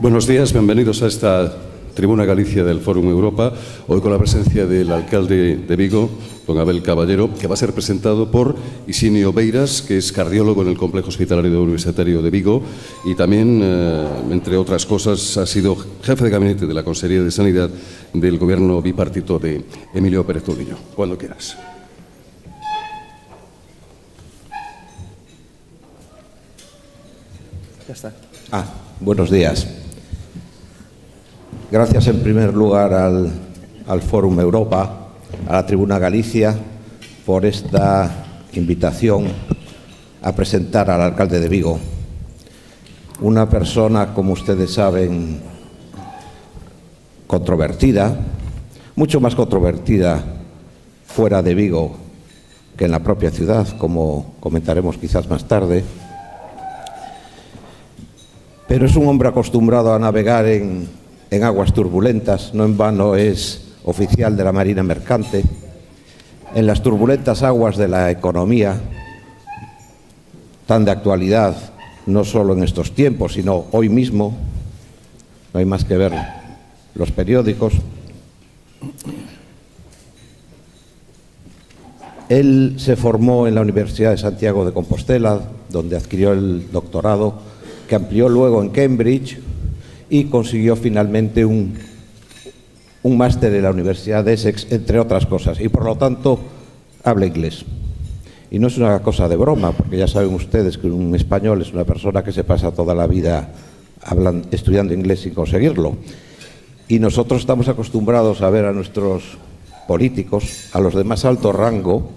Buenos días, bienvenidos a esta Tribuna Galicia del Fórum Europa, hoy con la presencia del alcalde de Vigo, don Abel Caballero, que va a ser presentado por Isinio Beiras, que es cardiólogo en el Complejo Hospitalario Universitario de Vigo y también, entre otras cosas, ha sido jefe de gabinete de la Consejería de Sanidad del Gobierno bipartito de Emilio Pérez Touriño. Cuando quieras. Ya está. Buenos días. Gracias en primer lugar al Fórum Europa, a la Tribuna Galicia, por esta invitación a presentar al alcalde de Vigo. Una persona, como ustedes saben, controvertida, mucho más controvertida fuera de Vigo que en la propia ciudad, como comentaremos quizás más tarde. Pero es un hombre acostumbrado a navegar en aguas turbulentas, no en vano es oficial de la Marina Mercante, en las turbulentas aguas de la economía, tan de actualidad, no solo en estos tiempos, sino hoy mismo, no hay más que ver los periódicos. Él se formó en la Universidad de Santiago de Compostela, donde adquirió el doctorado, que amplió luego en Cambridge y consiguió finalmente un máster en la Universidad de Essex, entre otras cosas, y por lo tanto habla inglés. Y no es una cosa de broma, porque ya saben ustedes que un español es una persona que se pasa toda la vida estudiando inglés sin conseguirlo. Y nosotros estamos acostumbrados a ver a nuestros políticos, a los de más alto rango,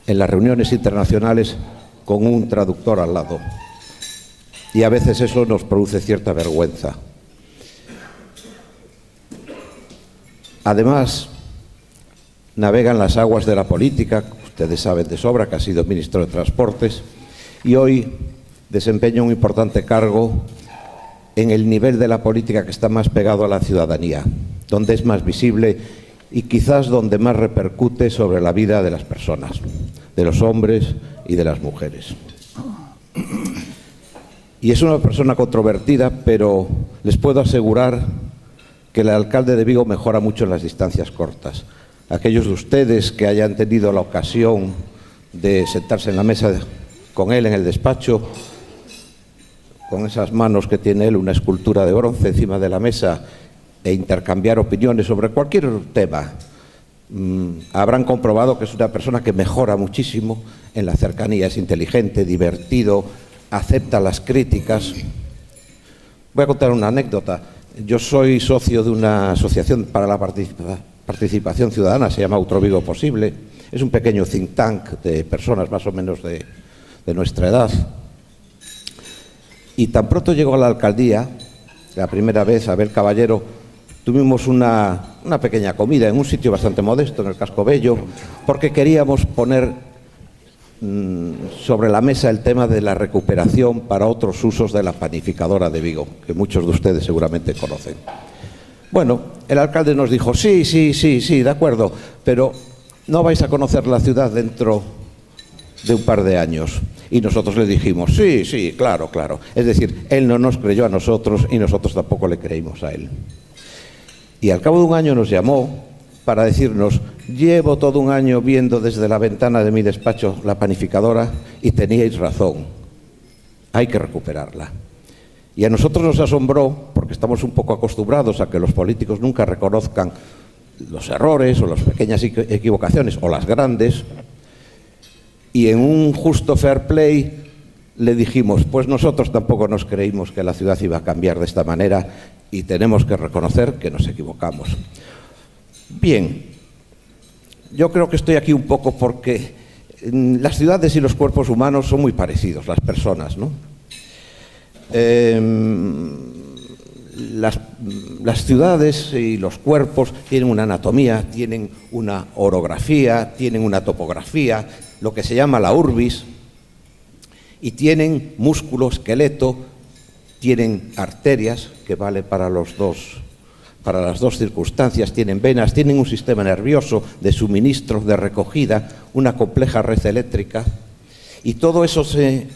en las reuniones internacionales con un traductor al lado. Y a veces eso nos produce cierta vergüenza. Además, navega en las aguas de la política, ustedes saben de sobra que ha sido ministro de Transportes, y hoy desempeña un importante cargo en el nivel de la política que está más pegado a la ciudadanía, donde es más visible y quizás donde más repercute sobre la vida de las personas, de los hombres y de las mujeres. Y es una persona controvertida, pero les puedo asegurar que el alcalde de Vigo mejora mucho en las distancias cortas. Aquellos de ustedes que hayan tenido la ocasión de sentarse en la mesa con él en el despacho, con esas manos que tiene él, una escultura de bronce encima de la mesa, e intercambiar opiniones sobre cualquier tema, habrán comprobado que es una persona que mejora muchísimo en la cercanía, es inteligente, divertido, acepta las críticas. Voy a contar una anécdota. Yo soy socio de una asociación para la participación ciudadana, se llama Outro Vigo Posible. Es un pequeño think tank de personas más o menos de nuestra edad. Y tan pronto llegó a la alcaldía, la primera vez, Abel Caballero, tuvimos una pequeña comida en un sitio bastante modesto, en el Casco Bello, porque queríamos poner sobre la mesa el tema de la recuperación para otros usos de la panificadora de Vigo, que muchos de ustedes seguramente conocen. Bueno, el alcalde nos dijo, sí, de acuerdo, pero no vais a conocer la ciudad dentro de un par de años. Y nosotros le dijimos, sí, claro. Es decir, él no nos creyó a nosotros y nosotros tampoco le creímos a él. Y al cabo de un año nos llamó para decirnos, llevo todo un año viendo desde la ventana de mi despacho la panificadora y teníais razón, hay que recuperarla. Y a nosotros nos asombró, porque estamos un poco acostumbrados a que los políticos nunca reconozcan los errores o las pequeñas equivocaciones o las grandes, y en un justo fair play le dijimos, pues nosotros tampoco nos creímos que la ciudad iba a cambiar de esta manera y tenemos que reconocer que nos equivocamos. Bien, yo creo que estoy aquí un poco porque las ciudades y los cuerpos humanos son muy parecidos, las personas, ¿no? Las ciudades y los cuerpos tienen una anatomía, tienen una orografía, tienen una topografía, lo que se llama la urbis, y tienen músculo, esqueleto, tienen arterias, que vale para las dos circunstancias, tienen venas, tienen un sistema nervioso de suministro, de recogida, una compleja red eléctrica, y todo eso se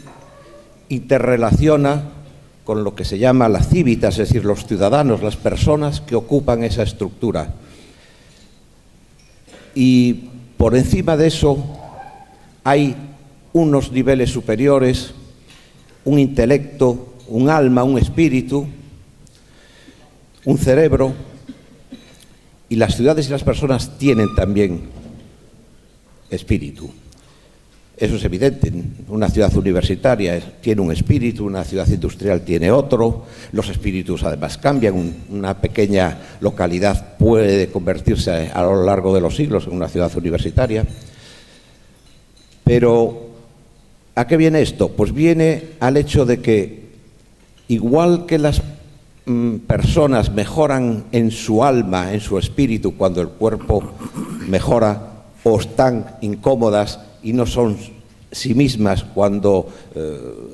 interrelaciona con lo que se llama la civitas, es decir, los ciudadanos, las personas que ocupan esa estructura. Y por encima de eso hay unos niveles superiores, un intelecto, un alma, un espíritu, un cerebro, y las ciudades y las personas tienen también espíritu. Eso es evidente. Una ciudad universitaria tiene un espíritu, una ciudad industrial tiene otro. Los espíritus además cambian. Una pequeña localidad puede convertirse a lo largo de los siglos en una ciudad universitaria. Pero, ¿a qué viene esto? Pues viene al hecho de que, igual que las personas mejoran en su alma, en su espíritu, cuando el cuerpo mejora o están incómodas y no son sí mismas cuando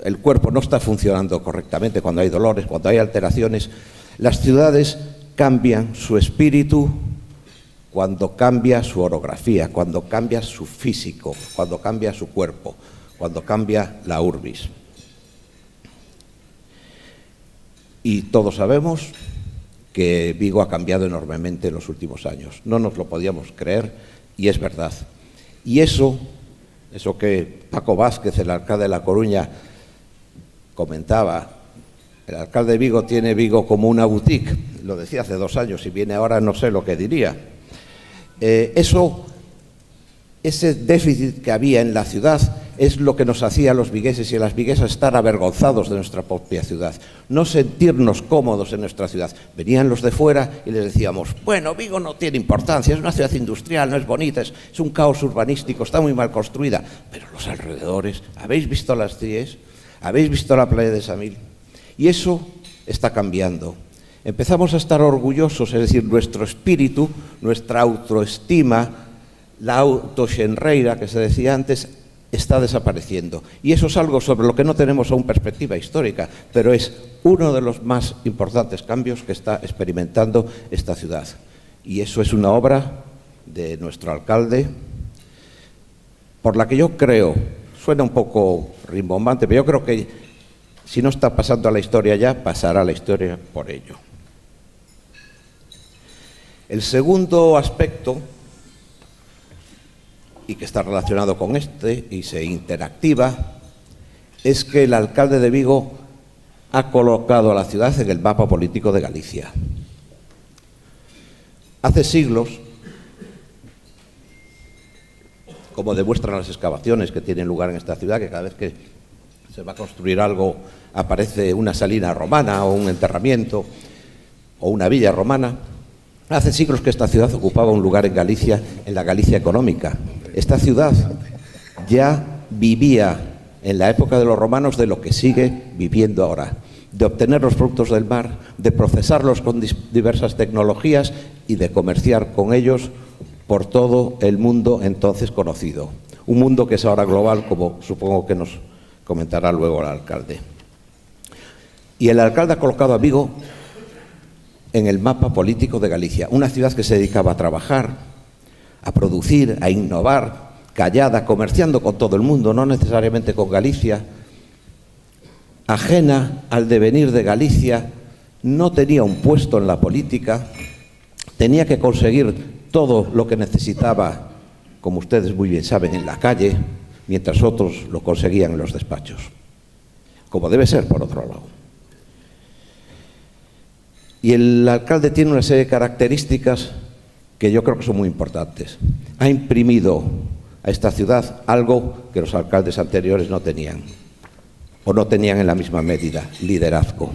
el cuerpo no está funcionando correctamente, cuando hay dolores, cuando hay alteraciones, las ciudades cambian su espíritu cuando cambia su orografía, cuando cambia su físico, cuando cambia su cuerpo, cuando cambia la urbis. Y todos sabemos que Vigo ha cambiado enormemente en los últimos años. No nos lo podíamos creer y es verdad. Y eso que Paco Vázquez, el alcalde de La Coruña, comentaba, el alcalde de Vigo tiene Vigo como una boutique, lo decía hace 2 años, si viene ahora no sé lo que diría. Ese déficit que había en la ciudad es lo que nos hacía a los vigueses y a las viguesas estar avergonzados de nuestra propia ciudad, no sentirnos cómodos en nuestra ciudad. Venían los de fuera y les decíamos, bueno, Vigo no tiene importancia, es una ciudad industrial, no es bonita, es un caos urbanístico, está muy mal construida, pero los alrededores, ¿habéis visto las CIEs? ¿Habéis visto la playa de Samil? Y eso está cambiando. Empezamos a estar orgullosos, es decir, nuestro espíritu, nuestra autoestima, la autoxenreira que se decía antes, está desapareciendo. Y eso es algo sobre lo que no tenemos aún perspectiva histórica, pero es uno de los más importantes cambios que está experimentando esta ciudad. Y eso es una obra de nuestro alcalde, por la que yo creo, suena un poco rimbombante, pero yo creo que si no está pasando a la historia ya, pasará a la historia por ello. El segundo aspecto, y que está relacionado con este y se interactiva, es que el alcalde de Vigo ha colocado a la ciudad en el mapa político de Galicia. Hace siglos, como demuestran las excavaciones que tienen lugar en esta ciudad, que cada vez que se va a construir algo aparece una salina romana o un enterramiento o una villa romana, hace siglos que esta ciudad ocupaba un lugar en Galicia, en la Galicia económica. Esta ciudad ya vivía en la época de los romanos de lo que sigue viviendo ahora, de obtener los productos del mar, de procesarlos con diversas tecnologías y de comerciar con ellos por todo el mundo entonces conocido. Un mundo que es ahora global, como supongo que nos comentará luego el alcalde. Y el alcalde ha colocado a Vigo en el mapa político de Galicia, una ciudad que se dedicaba a trabajar, a producir, a innovar, callada, comerciando con todo el mundo, no necesariamente con Galicia, ajena al devenir de Galicia, no tenía un puesto en la política, tenía que conseguir todo lo que necesitaba, como ustedes muy bien saben, en la calle, mientras otros lo conseguían en los despachos, como debe ser por otro lado. Y el alcalde tiene una serie de características que yo creo que son muy importantes. Ha imprimido a esta ciudad algo que los alcaldes anteriores no tenían, o no tenían en la misma medida: liderazgo.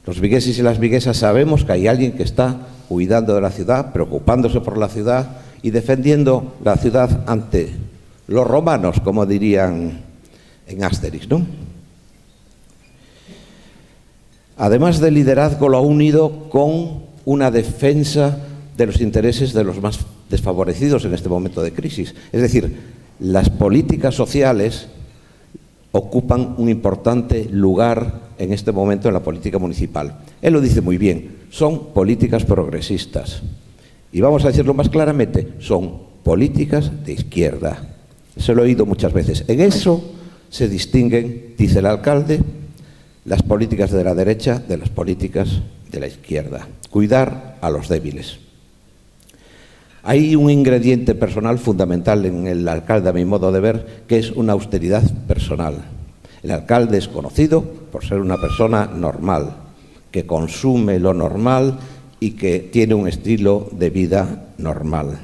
Los vigueses y las viguesas sabemos que hay alguien que está cuidando de la ciudad, preocupándose por la ciudad y defendiendo la ciudad ante los romanos, como dirían en Asterix, ¿no? Además del liderazgo, lo ha unido con una defensa de los intereses de los más desfavorecidos en este momento de crisis. Es decir, las políticas sociales ocupan un importante lugar en este momento en la política municipal. Él lo dice muy bien, son políticas progresistas. Y vamos a decirlo más claramente, son políticas de izquierda. Se lo he oído muchas veces. En eso se distinguen, dice el alcalde, las políticas de la derecha de las políticas de la izquierda. Cuidar a los débiles. Hay un ingrediente personal fundamental en el alcalde, a mi modo de ver, que es una austeridad personal. El alcalde es conocido por ser una persona normal, que consume lo normal y que tiene un estilo de vida normal.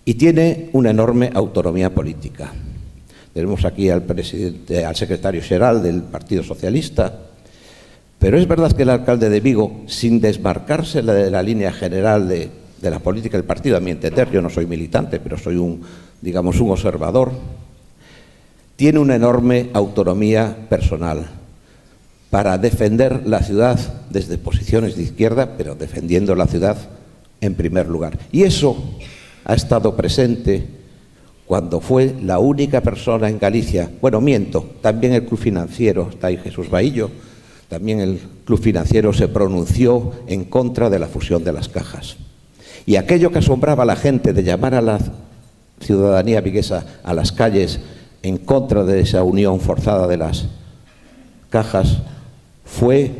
Y tiene una enorme autonomía política. Tenemos aquí al secretario xeral del Partido Socialista, pero es verdad que el alcalde de Vigo, sin desmarcarse de la línea general de la política del partido, a mi entender, yo no soy militante, pero soy un observador, tiene una enorme autonomía personal para defender la ciudad desde posiciones de izquierda, pero defendiendo la ciudad en primer lugar. Y eso ha estado presente cuando fue la única persona en Galicia, bueno, miento, también el Club Financiero, está ahí Jesús Baillo, también el Club Financiero se pronunció en contra de la fusión de las cajas. Y aquello que asombraba a la gente de llamar a la ciudadanía viguesa a las calles en contra de esa unión forzada de las cajas fue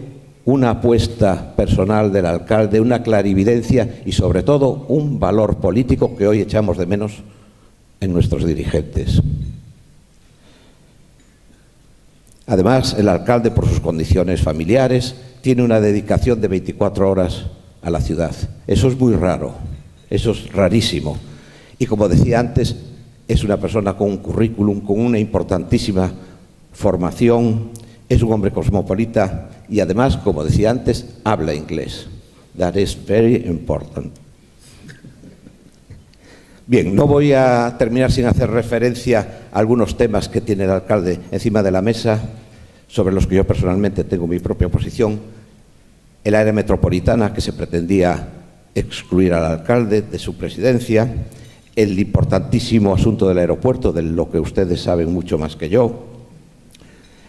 una apuesta personal del alcalde, una clarividencia y sobre todo un valor político que hoy echamos de menos en nuestros dirigentes. Además, el alcalde, por sus condiciones familiares, tiene una dedicación de 24 horas a la ciudad. Eso es muy raro, eso es rarísimo. Y como decía antes, es una persona con un currículum, con una importantísima formación, es un hombre cosmopolita y además, como decía antes, habla inglés. That is very important. Bien, no voy a terminar sin hacer referencia a algunos temas que tiene el alcalde encima de la mesa, sobre los que yo personalmente tengo mi propia posición. El área metropolitana, que se pretendía excluir al alcalde de su presidencia, el importantísimo asunto del aeropuerto, de lo que ustedes saben mucho más que yo,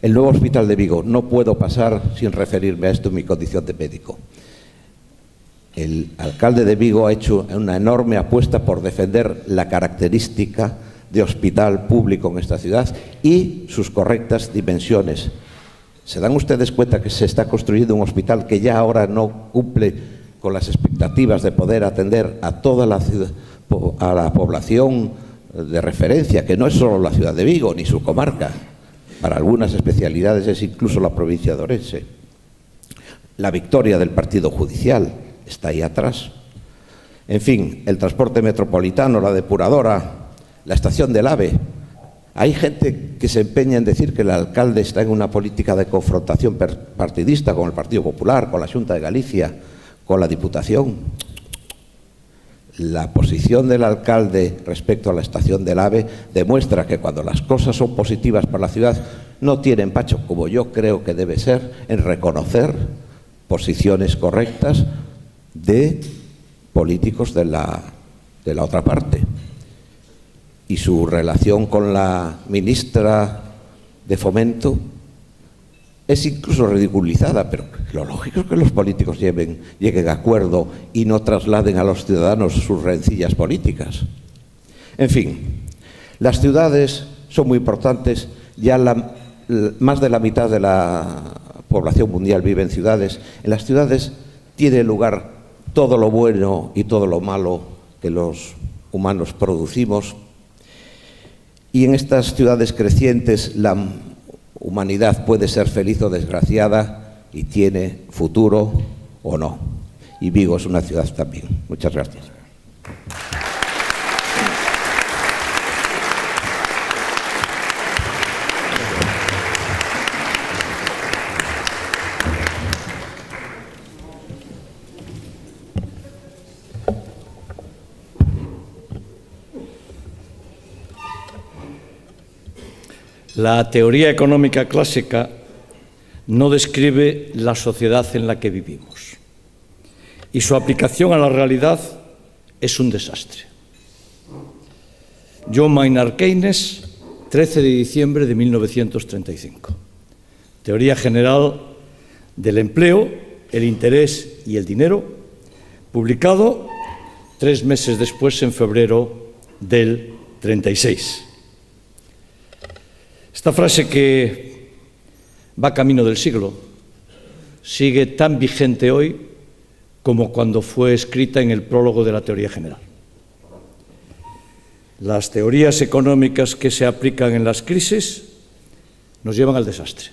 el nuevo hospital de Vigo. No puedo pasar sin referirme a esto en mi condición de médico. El alcalde de Vigo ha hecho una enorme apuesta por defender la característica de hospital público en esta ciudad y sus correctas dimensiones. ¿Se dan ustedes cuenta que se está construyendo un hospital que ya ahora no cumple con las expectativas de poder atender a toda la ciudad, a la población de referencia, que no es solo la ciudad de Vigo ni su comarca? Para algunas especialidades es incluso la provincia de Orense. La victoria del partido judicial está ahí atrás. En fin, el transporte metropolitano, la depuradora, la estación del AVE. Hay gente que se empeña en decir que el alcalde está en una política de confrontación partidista con el Partido Popular, con la Xunta de Galicia, con la Diputación. La posición del alcalde respecto a la estación del AVE demuestra que cuando las cosas son positivas para la ciudad no tiene empacho, como yo creo que debe ser, en reconocer posiciones correctas de políticos de la otra parte. Y su relación con la ministra de Fomento es incluso ridiculizada, pero lo lógico es que los políticos lleguen a acuerdo y no trasladen a los ciudadanos sus rencillas políticas. En fin, las ciudades son muy importantes. Ya más de la mitad de la población mundial vive en ciudades. En las ciudades tiene lugar todo lo bueno y todo lo malo que los humanos producimos. Y en estas ciudades crecientes la humanidad puede ser feliz o desgraciada y tiene futuro o no. Y Vigo es una ciudad también. Muchas gracias. La teoría económica clásica no describe la sociedad en la que vivimos y su aplicación a la realidad es un desastre. John Maynard Keynes, 13 de diciembre de 1935. Teoría general del empleo, el interés y el dinero, publicado 3 meses después, en febrero del 36. Esta frase que va camino del siglo, sigue tan vigente hoy como cuando fue escrita en el prólogo de la teoría general. Las teorías económicas que se aplican en las crisis nos llevan al desastre.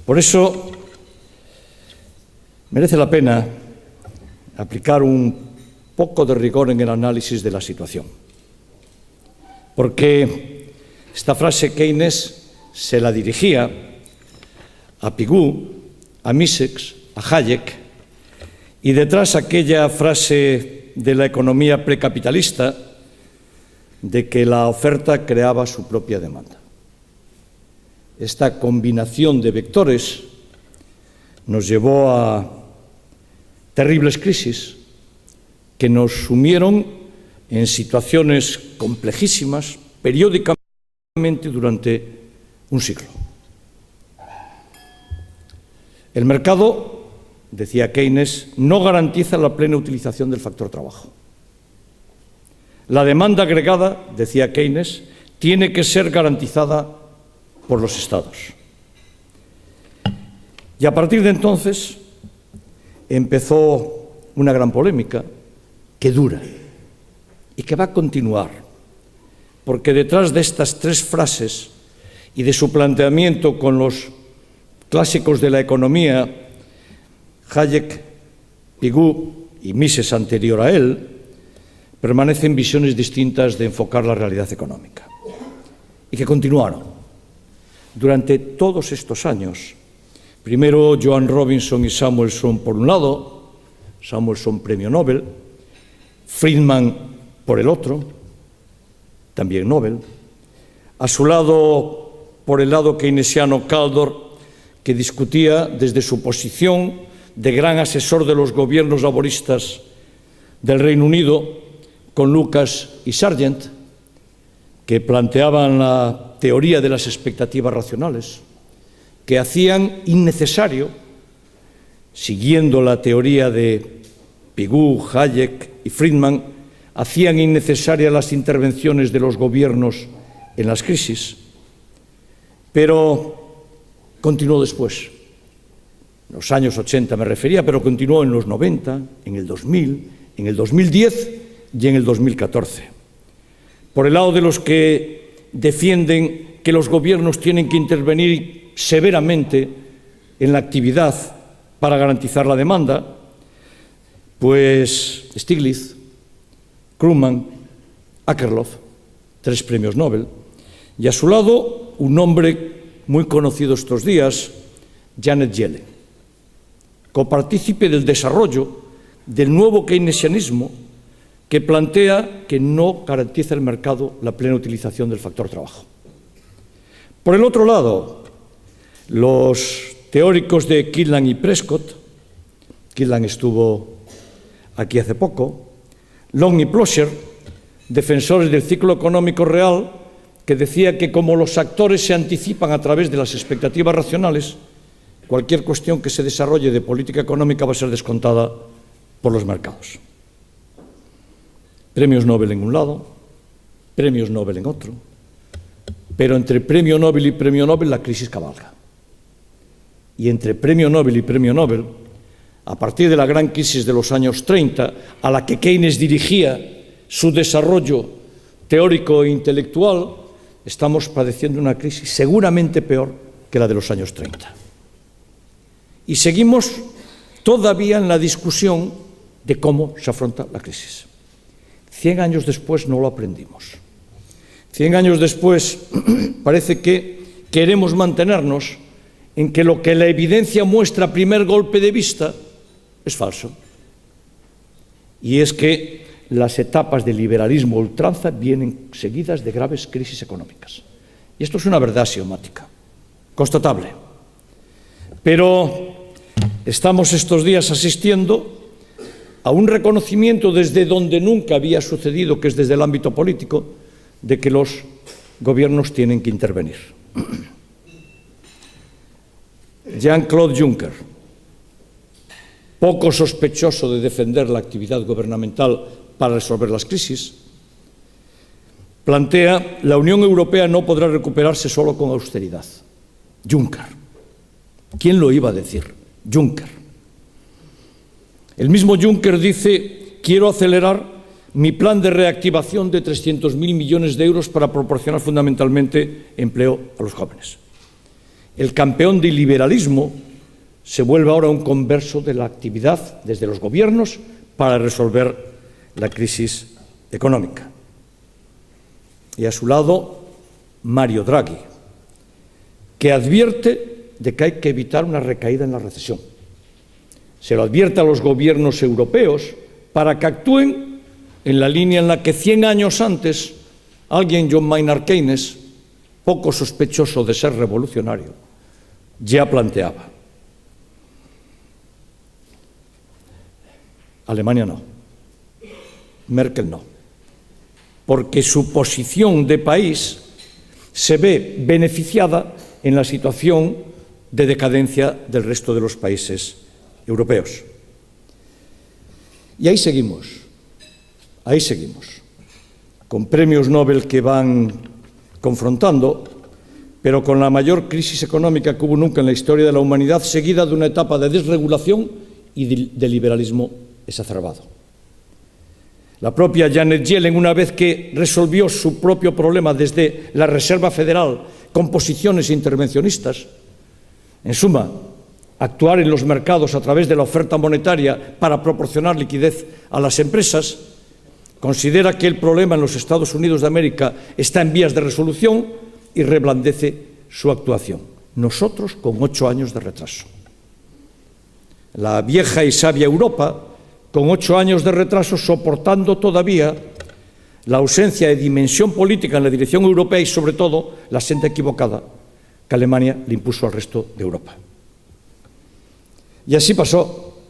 Por eso merece la pena aplicar un poco de rigor en el análisis de la situación, porque esta frase Keynes se la dirigía a Pigou, a Mises, a Hayek, y detrás aquella frase de la economía precapitalista de que la oferta creaba su propia demanda. Esta combinación de vectores nos llevó a terribles crisis que nos sumieron en situaciones complejísimas periódicamente durante un siglo. El mercado, decía Keynes, no garantiza la plena utilización del factor trabajo. La demanda agregada, decía Keynes, tiene que ser garantizada por los Estados. Y a partir de entonces empezó una gran polémica que dura y que va a continuar, porque detrás de estas tres frases y de su planteamiento con los clásicos de la economía, Hayek, Pigou y Mises anterior a él, permanecen visiones distintas de enfocar la realidad económica y que continuaron durante todos estos años. Primero Joan Robinson y Samuelson por un lado, Samuelson premio Nobel, Friedman por el otro, también Nobel, a su lado, por el lado keynesiano, Kaldor, que discutía desde su posición de gran asesor de los gobiernos laboristas del Reino Unido con Lucas y Sargent, que planteaban la teoría de las expectativas racionales, que hacían innecesario, siguiendo la teoría de Pigou, Hayek y Friedman, hacían innecesarias las intervenciones de los gobiernos en las crisis. Pero continuó después. En los años 80 me refería, pero continuó en los 90, en el 2000, en el 2010 y en el 2014. Por el lado de los que defienden que los gobiernos tienen que intervenir severamente en la actividad para garantizar la demanda, pues Stiglitz, Krugman, Akerlof, 3 premios Nobel, y a su lado un hombre muy conocido estos días, Janet Yellen, copartícipe del desarrollo del nuevo keynesianismo que plantea que no garantiza el mercado la plena utilización del factor trabajo. Por el otro lado, los teóricos de Killian y Prescott, Killian estuvo aquí hace poco, Long y Plosser, defensores del ciclo económico real, que decía que como los actores se anticipan a través de las expectativas racionales, cualquier cuestión que se desarrolle de política económica va a ser descontada por los mercados. Premios Nobel en un lado, premios Nobel en otro, pero entre premio Nobel y premio Nobel la crisis cabalga. Y entre premio Nobel y premio Nobel, a partir de la gran crisis de los años 30, a la que Keynes dirigía su desarrollo teórico e intelectual, estamos padeciendo una crisis seguramente peor que la de los años 30. Y seguimos todavía en la discusión de cómo se afronta la crisis. 100 años después no lo aprendimos. 100 años después parece que queremos mantenernos en que lo que la evidencia muestra a primer golpe de vista es falso. Y es que las etapas del liberalismo ultranza vienen seguidas de graves crisis económicas. Y esto es una verdad axiomática, constatable. Pero estamos estos días asistiendo a un reconocimiento desde donde nunca había sucedido, que es desde el ámbito político, de que los gobiernos tienen que intervenir. Jean-Claude Juncker, poco sospechoso de defender la actividad gubernamental para resolver las crisis, plantea: la Unión Europea no podrá recuperarse solo con austeridad. Juncker. ¿Quién lo iba a decir? Juncker. El mismo Juncker dice: quiero acelerar mi plan de reactivación de 300.000 millones de euros para proporcionar fundamentalmente empleo a los jóvenes. El campeón del liberalismo se vuelve ahora un converso de la actividad desde los gobiernos para resolver la crisis económica. Y a su lado, Mario Draghi, que advierte de que hay que evitar una recaída en la recesión. Se lo advierte a los gobiernos europeos para que actúen en la línea en la que 100 años antes alguien, John Maynard Keynes, poco sospechoso de ser revolucionario, ya planteaba. Alemania no, Merkel no, porque su posición de país se ve beneficiada en la situación de decadencia del resto de los países europeos. Y ahí seguimos, con premios Nobel que van confrontando, pero con la mayor crisis económica que hubo nunca en la historia de la humanidad, seguida de una etapa de desregulación y de liberalismo exacerbado. La propia Janet Yellen, una vez que resolvió su propio problema desde la Reserva Federal con posiciones intervencionistas, en suma, actuar en los mercados a través de la oferta monetaria para proporcionar liquidez a las empresas, considera que el problema en los Estados Unidos de América está en vías de resolución y reblandece su actuación. Nosotros con 8 años de retraso. La vieja y sabia Europa, con 8 años de retraso, soportando todavía la ausencia de dimensión política en la dirección europea y, sobre todo, la senda equivocada que Alemania le impuso al resto de Europa. Y así pasó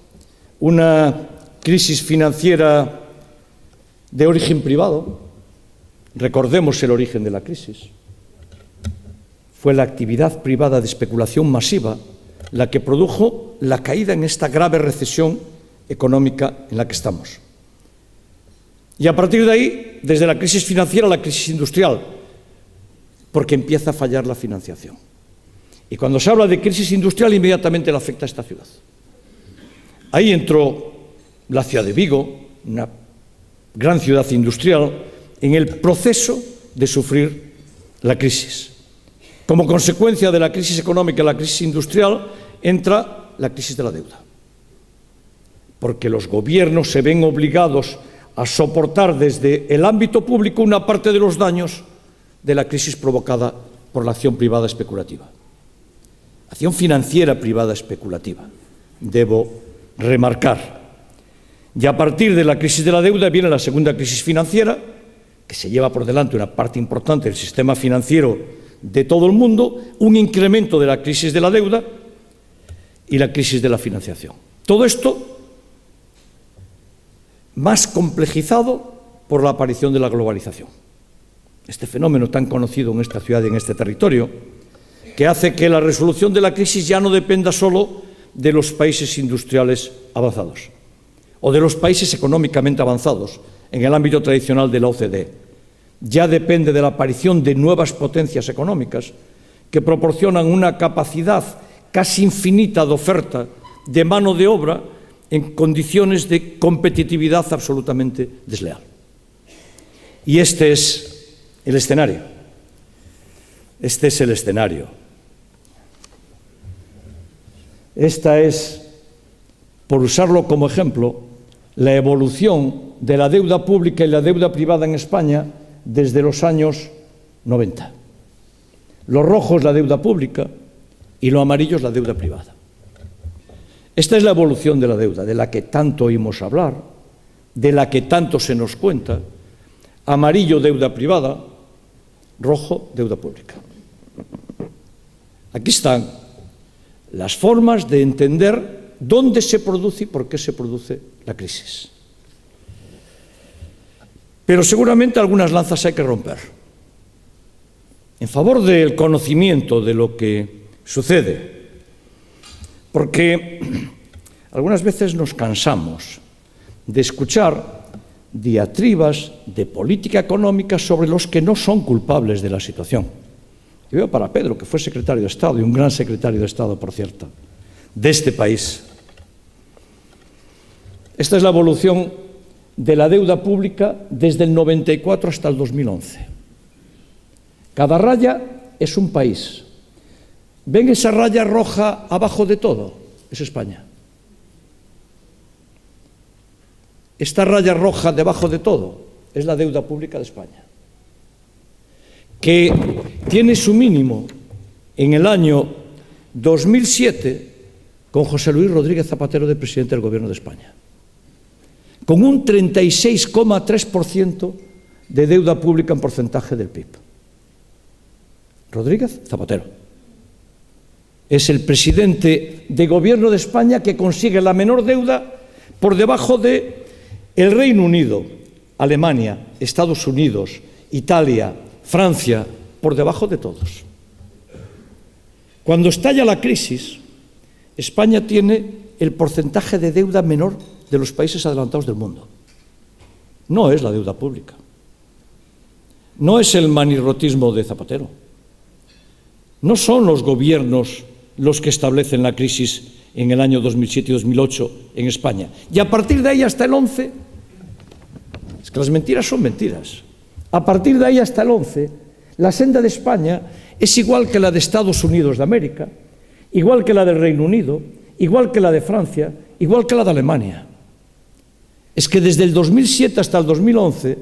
una crisis financiera de origen privado. Recordemos el origen de la crisis. Fue la actividad privada de especulación masiva la que produjo la caída en esta grave recesión económica en la que estamos. Y a partir de ahí, desde la crisis financiera a la crisis industrial, porque empieza a fallar la financiación. Y cuando se habla de crisis industrial, inmediatamente le afecta a esta ciudad. Ahí entró la ciudad de Vigo, una gran ciudad industrial, en el proceso de sufrir la crisis. Como consecuencia de la crisis económica y la crisis industrial, entra la crisis de la deuda. Porque los gobiernos se ven obligados a soportar desde el ámbito público una parte de los daños de la crisis provocada por la acción privada especulativa. Acción financiera privada especulativa, debo remarcar. Y a partir de la crisis de la deuda viene la segunda crisis financiera, que se lleva por delante una parte importante del sistema financiero de todo el mundo, un incremento de la crisis de la deuda y la crisis de la financiación. Todo esto más complejizado por la aparición de la globalización. Este fenómeno tan conocido en esta ciudad y en este territorio, que hace que la resolución de la crisis ya no dependa solo de los países industriales avanzados o de los países económicamente avanzados en el ámbito tradicional de la OCDE. Ya depende de la aparición de nuevas potencias económicas que proporcionan una capacidad casi infinita de oferta de mano de obra en condiciones de competitividad absolutamente desleal. Y este es el escenario. Este es el escenario. Esta es, por usarlo como ejemplo, la evolución de la deuda pública y la deuda privada en España desde los años 90. Lo rojo es la deuda pública y lo amarillo es la deuda privada. Esta es la evolución de la deuda, de la que tanto oímos hablar, de la que tanto se nos cuenta. Amarillo, deuda privada, rojo, deuda pública. Aquí están las formas de entender dónde se produce y por qué se produce la crisis. Pero seguramente algunas lanzas hay que romper. En favor del conocimiento de lo que sucede, porque algunas veces nos cansamos de escuchar diatribas de política económica sobre los que no son culpables de la situación. Y veo para Pedro, que fue secretario de Estado, y un gran secretario de Estado, por cierto, de este país. Esta es la evolución de la deuda pública desde el 94 hasta el 2011. Cada raya es un país. ¿Ven esa raya roja abajo de todo? Es España. Esta raya roja debajo de todo es la deuda pública de España, que tiene su mínimo en el año 2007 con José Luis Rodríguez Zapatero de presidente del Gobierno de España, con un 36,3% de deuda pública en porcentaje del PIB. Rodríguez Zapatero es el presidente de Gobierno de España que consigue la menor deuda por debajo de el Reino Unido, Alemania, Estados Unidos, Italia, Francia, por debajo de todos. Cuando estalla la crisis, España tiene el porcentaje de deuda menor de los países adelantados del mundo. No es la deuda pública. No es el manirrotismo de Zapatero. No son los gobiernos los que establecen la crisis en el año 2007 y 2008 en España. Y a partir de ahí hasta el 11, es que las mentiras son mentiras. A partir de ahí hasta el 11, la senda de España es igual que la de Estados Unidos de América, igual que la del Reino Unido, igual que la de Francia, igual que la de Alemania. Es que desde el 2007 hasta el 2011,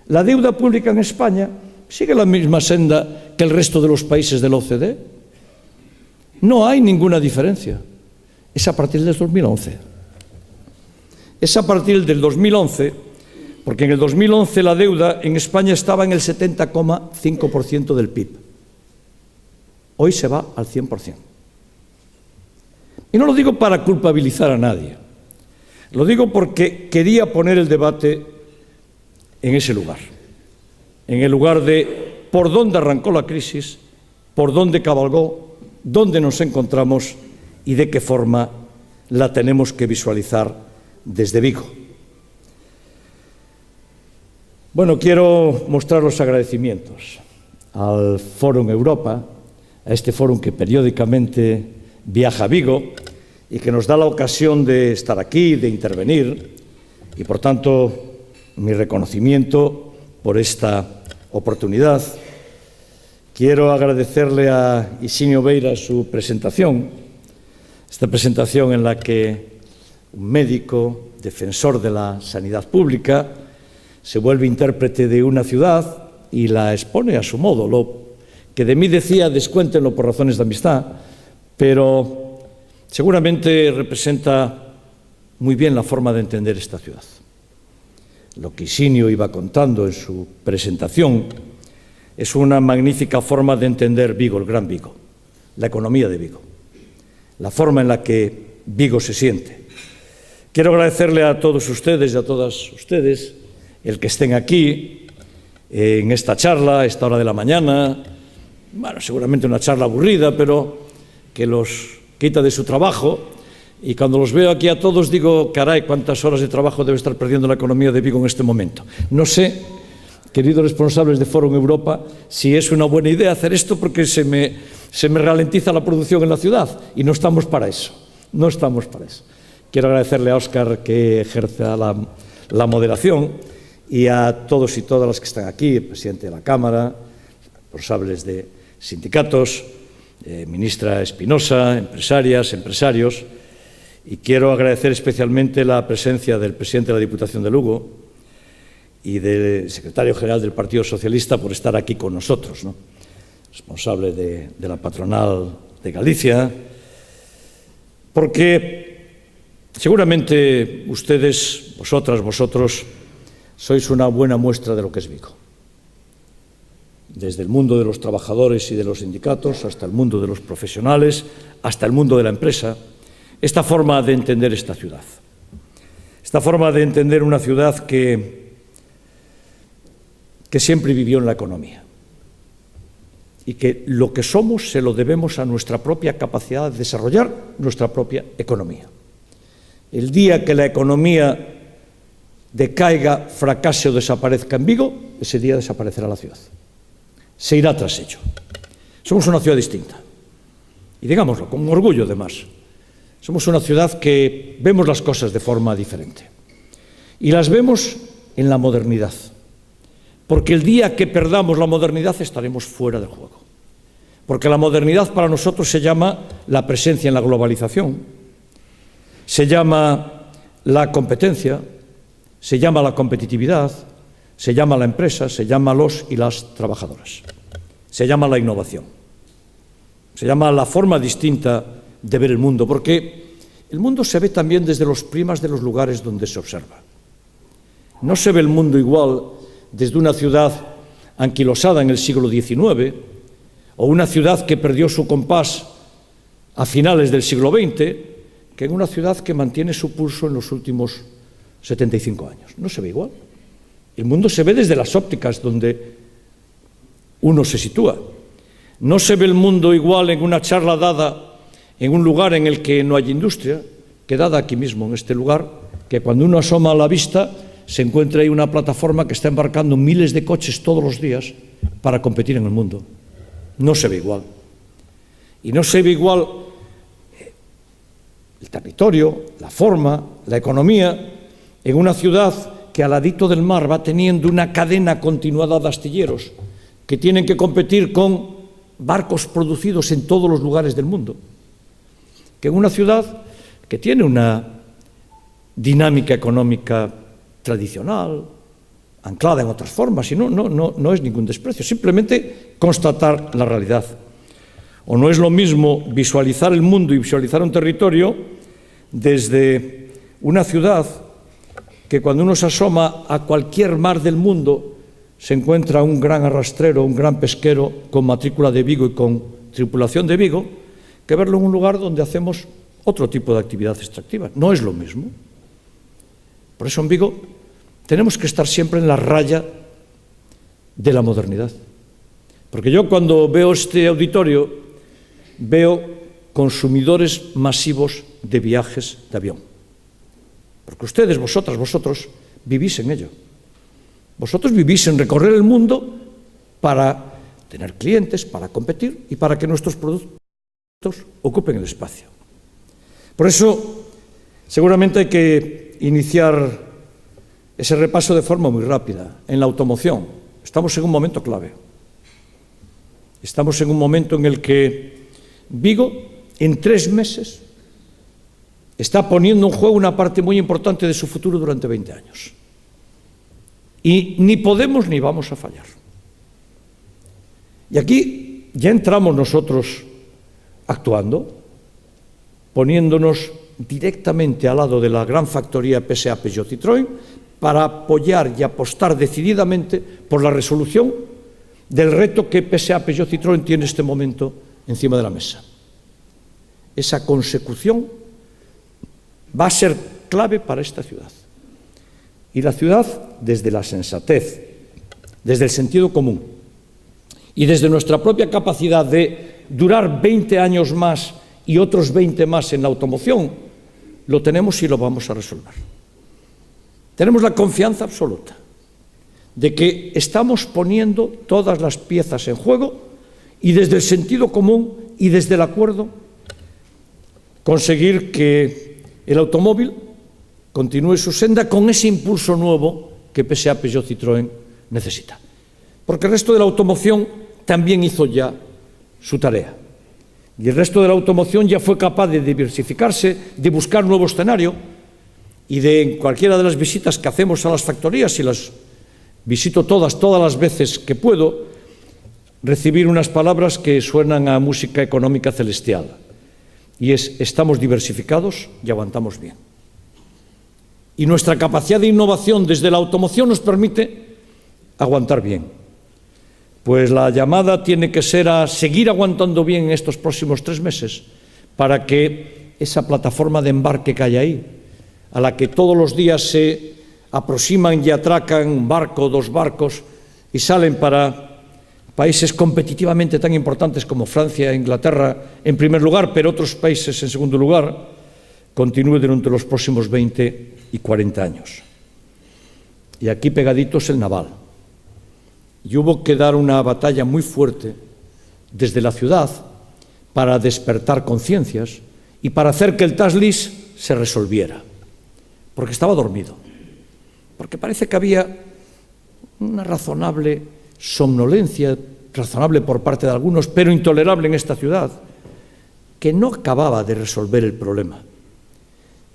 la deuda pública en España sigue la misma senda que el resto de los países de la OCDE. No hay ninguna diferencia. Es a partir del 2011. Es a partir del 2011, porque en el 2011 la deuda en España estaba en el 70,5% del PIB. Hoy se va al 100%. Y no lo digo para culpabilizar a nadie. Lo digo porque quería poner el debate en ese lugar. En el lugar de por dónde arrancó la crisis, por dónde cabalgó, dónde nos encontramos y de qué forma la tenemos que visualizar desde Vigo. Bueno, quiero mostrar los agradecimientos al Fórum Europa, a este fórum que periódicamente viaja a Vigo y que nos da la ocasión de estar aquí, de intervenir, y por tanto mi reconocimiento por esta oportunidad. Quiero agradecerle a Isinio Beira su presentación, esta presentación en la que un médico, defensor de la sanidad pública, se vuelve intérprete de una ciudad y la expone a su modo. Lo que de mí decía, descuéntenlo por razones de amistad, pero seguramente representa muy bien la forma de entender esta ciudad. Lo que Isinio iba contando en su presentación es una magnífica forma de entender Vigo, el Gran Vigo, la economía de Vigo, la forma en la que Vigo se siente. Quiero agradecerle a todos ustedes y a todas ustedes el que estén aquí en esta charla, a esta hora de la mañana. Bueno, seguramente una charla aburrida, pero que los quita de su trabajo. Y cuando los veo aquí a todos digo, caray, cuántas horas de trabajo debe estar perdiendo la economía de Vigo en este momento. No sé, queridos responsables de Fórum Europa, si es una buena idea hacer esto porque se me ralentiza la producción en la ciudad y no estamos para eso. No estamos para eso. Quiero agradecerle a Óscar que ejerza la moderación y a todos y todas las que están aquí, el presidente de la Cámara, responsables de sindicatos, ministra Espinosa, empresarias, empresarios. Y quiero agradecer especialmente la presencia del presidente de la Diputación de Lugo y del secretario general del Partido Socialista por estar aquí con nosotros, ¿no? Responsable de la patronal de Galicia, porque seguramente ustedes, vosotras, vosotros, sois una buena muestra de lo que es Vigo. Desde el mundo de los trabajadores y de los sindicatos hasta el mundo de los profesionales, hasta el mundo de la empresa, esta forma de entender esta ciudad, esta forma de entender una ciudad que siempre vivió en la economía y que lo que somos se lo debemos a nuestra propia capacidad de desarrollar nuestra propia economía. El día que la economía decaiga, fracase o desaparezca en Vigo, ese día desaparecerá la ciudad. Se irá tras ello. Somos una ciudad distinta. Y digámoslo, con orgullo además. Somos una ciudad que vemos las cosas de forma diferente. Y las vemos en la modernidad. Porque el día que perdamos la modernidad estaremos fuera del juego. Porque la modernidad para nosotros se llama la presencia en la globalización, se llama la competencia, se llama la competitividad, se llama la empresa, se llama los y las trabajadoras, se llama la innovación, se llama la forma distinta de ver el mundo, porque el mundo se ve también desde los prismas de los lugares donde se observa. No se ve el mundo igual desde una ciudad anquilosada en el siglo XIX o una ciudad que perdió su compás a finales del siglo XX que en una ciudad que mantiene su pulso en los últimos 75 años. No se ve igual. El mundo se ve desde las ópticas donde uno se sitúa. No se ve el mundo igual en una charla dada en un lugar en el que no hay industria, que dada aquí mismo, en este lugar, que cuando uno asoma a la vista se encuentra ahí una plataforma que está embarcando miles de coches todos los días para competir en el mundo. No se ve igual. Y no se ve igual el territorio, la forma, la economía, en una ciudad que al ladito del mar va teniendo una cadena continuada de astilleros que tienen que competir con barcos producidos en todos los lugares del mundo, que en una ciudad que tiene una dinámica económica tradicional, anclada en otras formas, y no es ningún desprecio, simplemente constatar la realidad. O no es lo mismo visualizar el mundo y visualizar un territorio desde una ciudad que cuando uno se asoma a cualquier mar del mundo se encuentra un gran arrastrero, un gran pesquero con matrícula de Vigo y con tripulación de Vigo, que verlo en un lugar donde hacemos otro tipo de actividad extractiva. No es lo mismo. Por eso en Vigo tenemos que estar siempre en la raya de la modernidad. Porque yo cuando veo este auditorio veo consumidores masivos de viajes de avión. Porque ustedes, vosotros vivís en ello. Vosotros vivís en recorrer el mundo para tener clientes, para competir y para que nuestros productos ocupen el espacio. Por eso, seguramente hay que iniciar ese repaso de forma muy rápida. En la automoción, estamos en un momento clave. Estamos en un momento en el que Vigo, en 3 meses, está poniendo en juego una parte muy importante de su futuro durante 20 años. Y ni podemos ni vamos a fallar. Y aquí ya entramos nosotros actuando, poniéndonos directamente al lado de la gran factoría PSA Peugeot Citroën para apoyar y apostar decididamente por la resolución del reto que PSA Peugeot Citroën tiene en este momento encima de la mesa. Esa consecución va a ser clave para esta ciudad. Y la ciudad, desde la sensatez, desde el sentido común y desde nuestra propia capacidad de durar 20 años más y otros 20 más en la automoción, lo tenemos y lo vamos a resolver. Tenemos la confianza absoluta de que estamos poniendo todas las piezas en juego y desde el sentido común y desde el acuerdo conseguir que el automóvil continúe su senda con ese impulso nuevo que PSA Peugeot Citroën necesita. Porque el resto de la automoción también hizo ya su tarea. Y el resto de la automoción ya fue capaz de diversificarse, de buscar un nuevo escenario y de en cualquiera de las visitas que hacemos a las factorías, y las visito todas las veces que puedo, recibir unas palabras que suenan a música económica celestial. Y es: estamos diversificados y aguantamos bien. Y nuestra capacidad de innovación desde la automoción nos permite aguantar bien. Pues la llamada tiene que ser a seguir aguantando bien en estos próximos 3 meses para que esa plataforma de embarque que hay ahí, a la que todos los días se aproximan y atracan un barco, 2 barcos y salen para países competitivamente tan importantes como Francia e Inglaterra en primer lugar, pero otros países en segundo lugar, continúe durante los próximos 20 y 40 años. Y aquí pegaditos el naval. Y hubo que dar una batalla muy fuerte desde la ciudad para despertar conciencias y para hacer que el Taslís se resolviera, porque estaba dormido, porque parece que había una razonable somnolencia, razonable por parte de algunos, pero intolerable en esta ciudad, que no acababa de resolver el problema.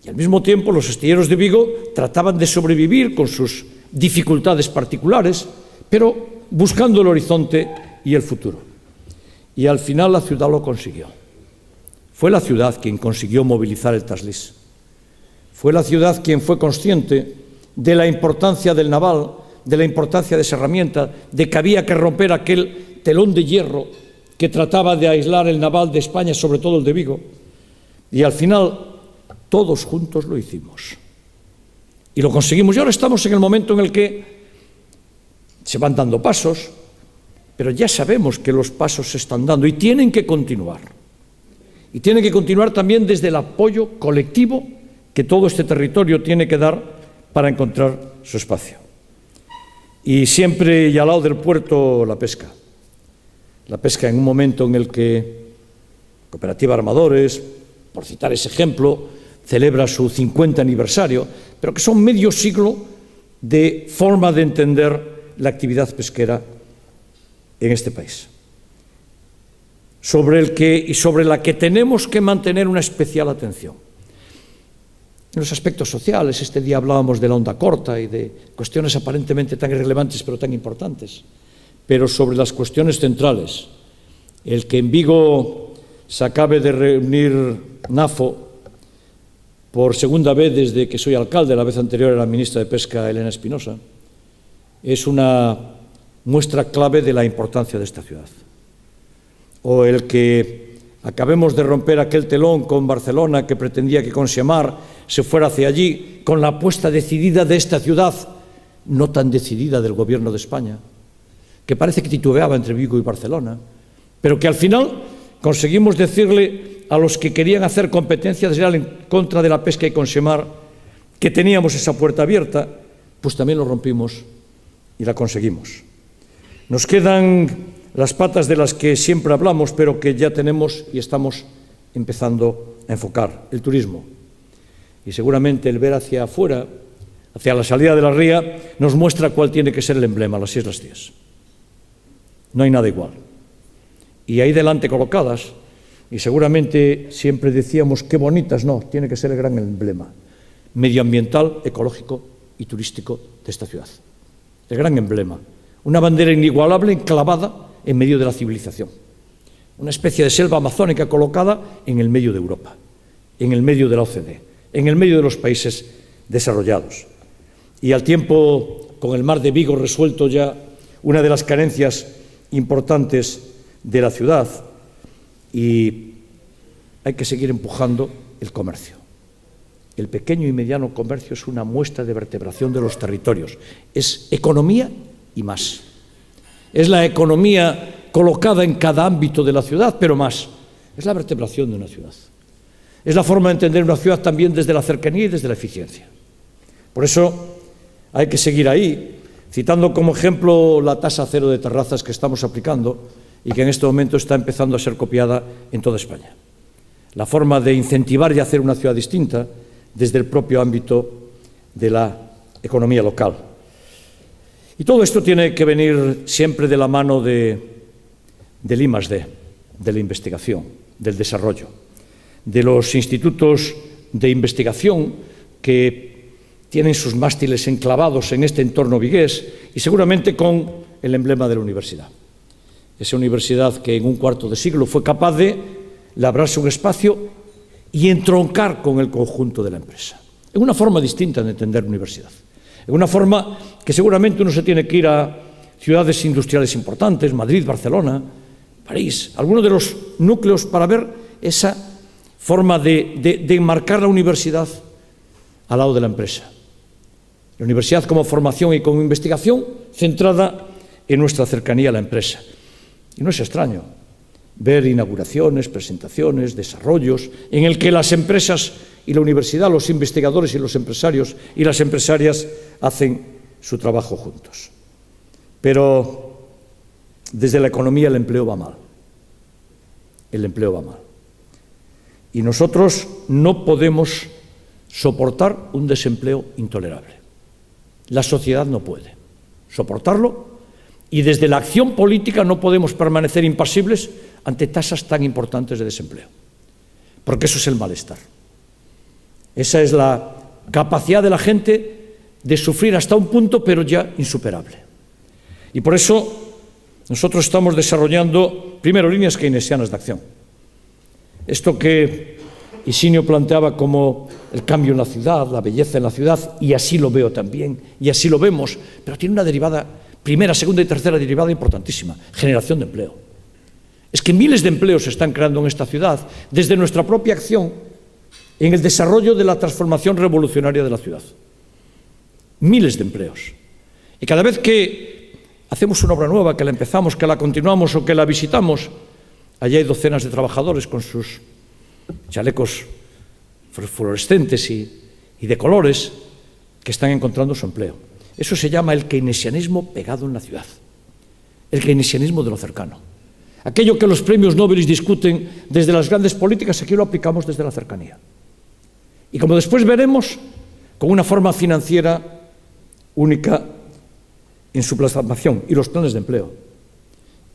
Y al mismo tiempo los astilleros de Vigo trataban de sobrevivir con sus dificultades particulares, pero buscando el horizonte y el futuro. Y al final la ciudad lo consiguió. Fue la ciudad quien consiguió movilizar el Taslís. Fue la ciudad quien fue consciente de la importancia del naval, de la importancia de esa herramienta, de que había que romper aquel telón de hierro que trataba de aislar el naval de España, sobre todo el de Vigo. Y al final todos juntos lo hicimos. Y lo conseguimos. Y ahora estamos en el momento en el que se van dando pasos, pero ya sabemos que los pasos se están dando y tienen que continuar. Y tienen que continuar también desde el apoyo colectivo que todo este territorio tiene que dar para encontrar su espacio. Y siempre y al lado del puerto la pesca. La pesca en un momento en el que Cooperativa Armadores, por citar ese ejemplo, celebra su 50 aniversario, pero que son medio siglo de forma de entender la actividad pesquera en este país, sobre la que tenemos que mantener una especial atención. En los aspectos sociales, este día hablábamos de la onda corta y de cuestiones aparentemente tan irrelevantes pero tan importantes, pero sobre las cuestiones centrales, el que en Vigo se acabe de reunir NAFO por segunda vez desde que soy alcalde, la vez anterior era ministra de Pesca Elena Espinosa, es una muestra clave de la importancia de esta ciudad. O el que acabemos de romper aquel telón con Barcelona que pretendía que con Xiamar se fuera hacia allí, con la apuesta decidida de esta ciudad, no tan decidida del Gobierno de España, que parece que titubeaba entre Vigo y Barcelona, pero que al final conseguimos decirle a los que querían hacer competencia desleal en contra de la pesca y con Xiamar que teníamos esa puerta abierta, pues también lo rompimos y la conseguimos. Nos quedan las patas de las que siempre hablamos, pero que ya tenemos y estamos empezando a enfocar, el turismo. Y seguramente el ver hacia afuera, hacia la salida de la ría, nos muestra cuál tiene que ser el emblema, las Islas Cíes. No hay nada igual. Y ahí delante colocadas, y seguramente siempre decíamos qué bonitas, no, tiene que ser el gran emblema medioambiental, ecológico y turístico de esta ciudad. El gran emblema. Una bandera inigualable enclavada en medio de la civilización. Una especie de selva amazónica colocada en el medio de Europa, en el medio de la OCDE, en el medio de los países desarrollados. Y al tiempo, con el mar de Vigo resuelto ya una de las carencias importantes de la ciudad, y hay que seguir empujando el comercio. El pequeño y mediano comercio es una muestra de vertebración de los territorios. Es economía y más. Es la economía colocada en cada ámbito de la ciudad, pero más. Es la vertebración de una ciudad. Es la forma de entender una ciudad también desde la cercanía y desde la eficiencia. Por eso hay que seguir ahí, citando como ejemplo la tasa cero de terrazas que estamos aplicando y que en este momento está empezando a ser copiada en toda España. La forma de incentivar y hacer una ciudad distinta desde el propio ámbito de la economía local. Y todo esto tiene que venir siempre de la mano del I+D, de la investigación, del desarrollo, de los institutos de investigación que tienen sus mástiles enclavados en este entorno vigués y seguramente con el emblema de la universidad. Esa universidad que en un cuarto de siglo fue capaz de labrarse un espacio y entroncar con el conjunto de la empresa. Es una forma distinta de entender universidad. Es una forma que seguramente uno se tiene que ir a ciudades industriales importantes, Madrid, Barcelona, París, algunos de los núcleos para ver esa forma de enmarcar la universidad al lado de la empresa. La universidad como formación y como investigación centrada en nuestra cercanía a la empresa. Y no es extraño ver inauguraciones, presentaciones, desarrollos, en el que las empresas y la universidad, los investigadores y los empresarios y las empresarias hacen su trabajo juntos. Pero desde la economía el empleo va mal. el empleo va mal. Y nosotros no podemos soportar un desempleo intolerable. La sociedad no puede soportarlo y desde la acción política no podemos permanecer impasibles ante tasas tan importantes de desempleo, porque eso es el malestar. Esa es la capacidad de la gente de sufrir hasta un punto, pero ya insuperable. Y por eso nosotros estamos desarrollando, primero, líneas keynesianas de acción. Esto que Higinio planteaba como el cambio en la ciudad, la belleza en la ciudad, y así lo veo también, y así lo vemos, pero tiene una derivada, primera, segunda y tercera derivada importantísima: generación de empleo. Es que miles de empleos se están creando en esta ciudad desde nuestra propia acción en el desarrollo de la transformación revolucionaria de la ciudad. Miles de empleos. Y cada vez que hacemos una obra nueva, que la empezamos, que la continuamos o que la visitamos, allí hay docenas de trabajadores con sus chalecos fluorescentes y de colores que están encontrando su empleo. Eso se llama el keynesianismo pegado en la ciudad, el keynesianismo de lo cercano. Aquello que los premios Nobel discuten desde las grandes políticas, aquí lo aplicamos desde la cercanía. Y como después veremos, con una forma financiera única en su plasmación y los planes de empleo,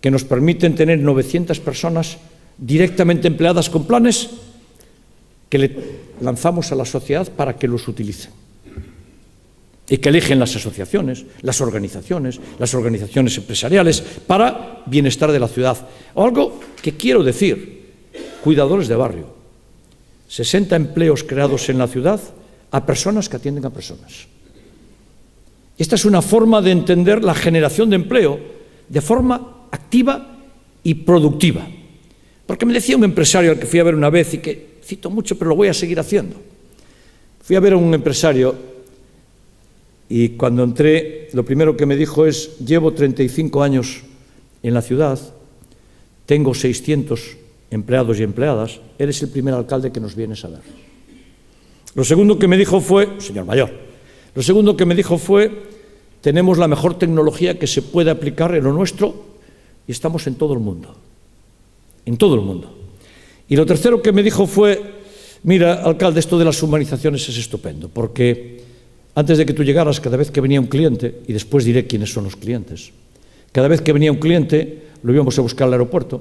que nos permiten tener 900 personas directamente empleadas con planes que le lanzamos a la sociedad para que los utilicen y que eligen las asociaciones, las organizaciones empresariales para bienestar de la ciudad. O algo que quiero decir: cuidadores de barrio, 60 empleos creados en la ciudad a personas que atienden a personas. Esta es una forma de entender la generación de empleo de forma activa y productiva. Porque me decía un empresario al que fui a ver una vez, y que cito mucho, pero lo voy a seguir haciendo. Fui a ver a un empresario y cuando entré, lo primero que me dijo es: llevo 35 años en la ciudad, tengo 600 empleados y empleadas, eres el primer alcalde que nos vienes a ver. Lo segundo que me dijo fue: señor mayor, lo segundo que me dijo fue: tenemos la mejor tecnología que se puede aplicar en lo nuestro y estamos en todo el mundo. En todo el mundo. Y lo tercero que me dijo fue: mira, alcalde, esto de las humanizaciones es estupendo, porque antes de que tú llegaras, cada vez que venía un cliente, y después diré quiénes son los clientes, cada vez que venía un cliente, lo íbamos a buscar al aeropuerto,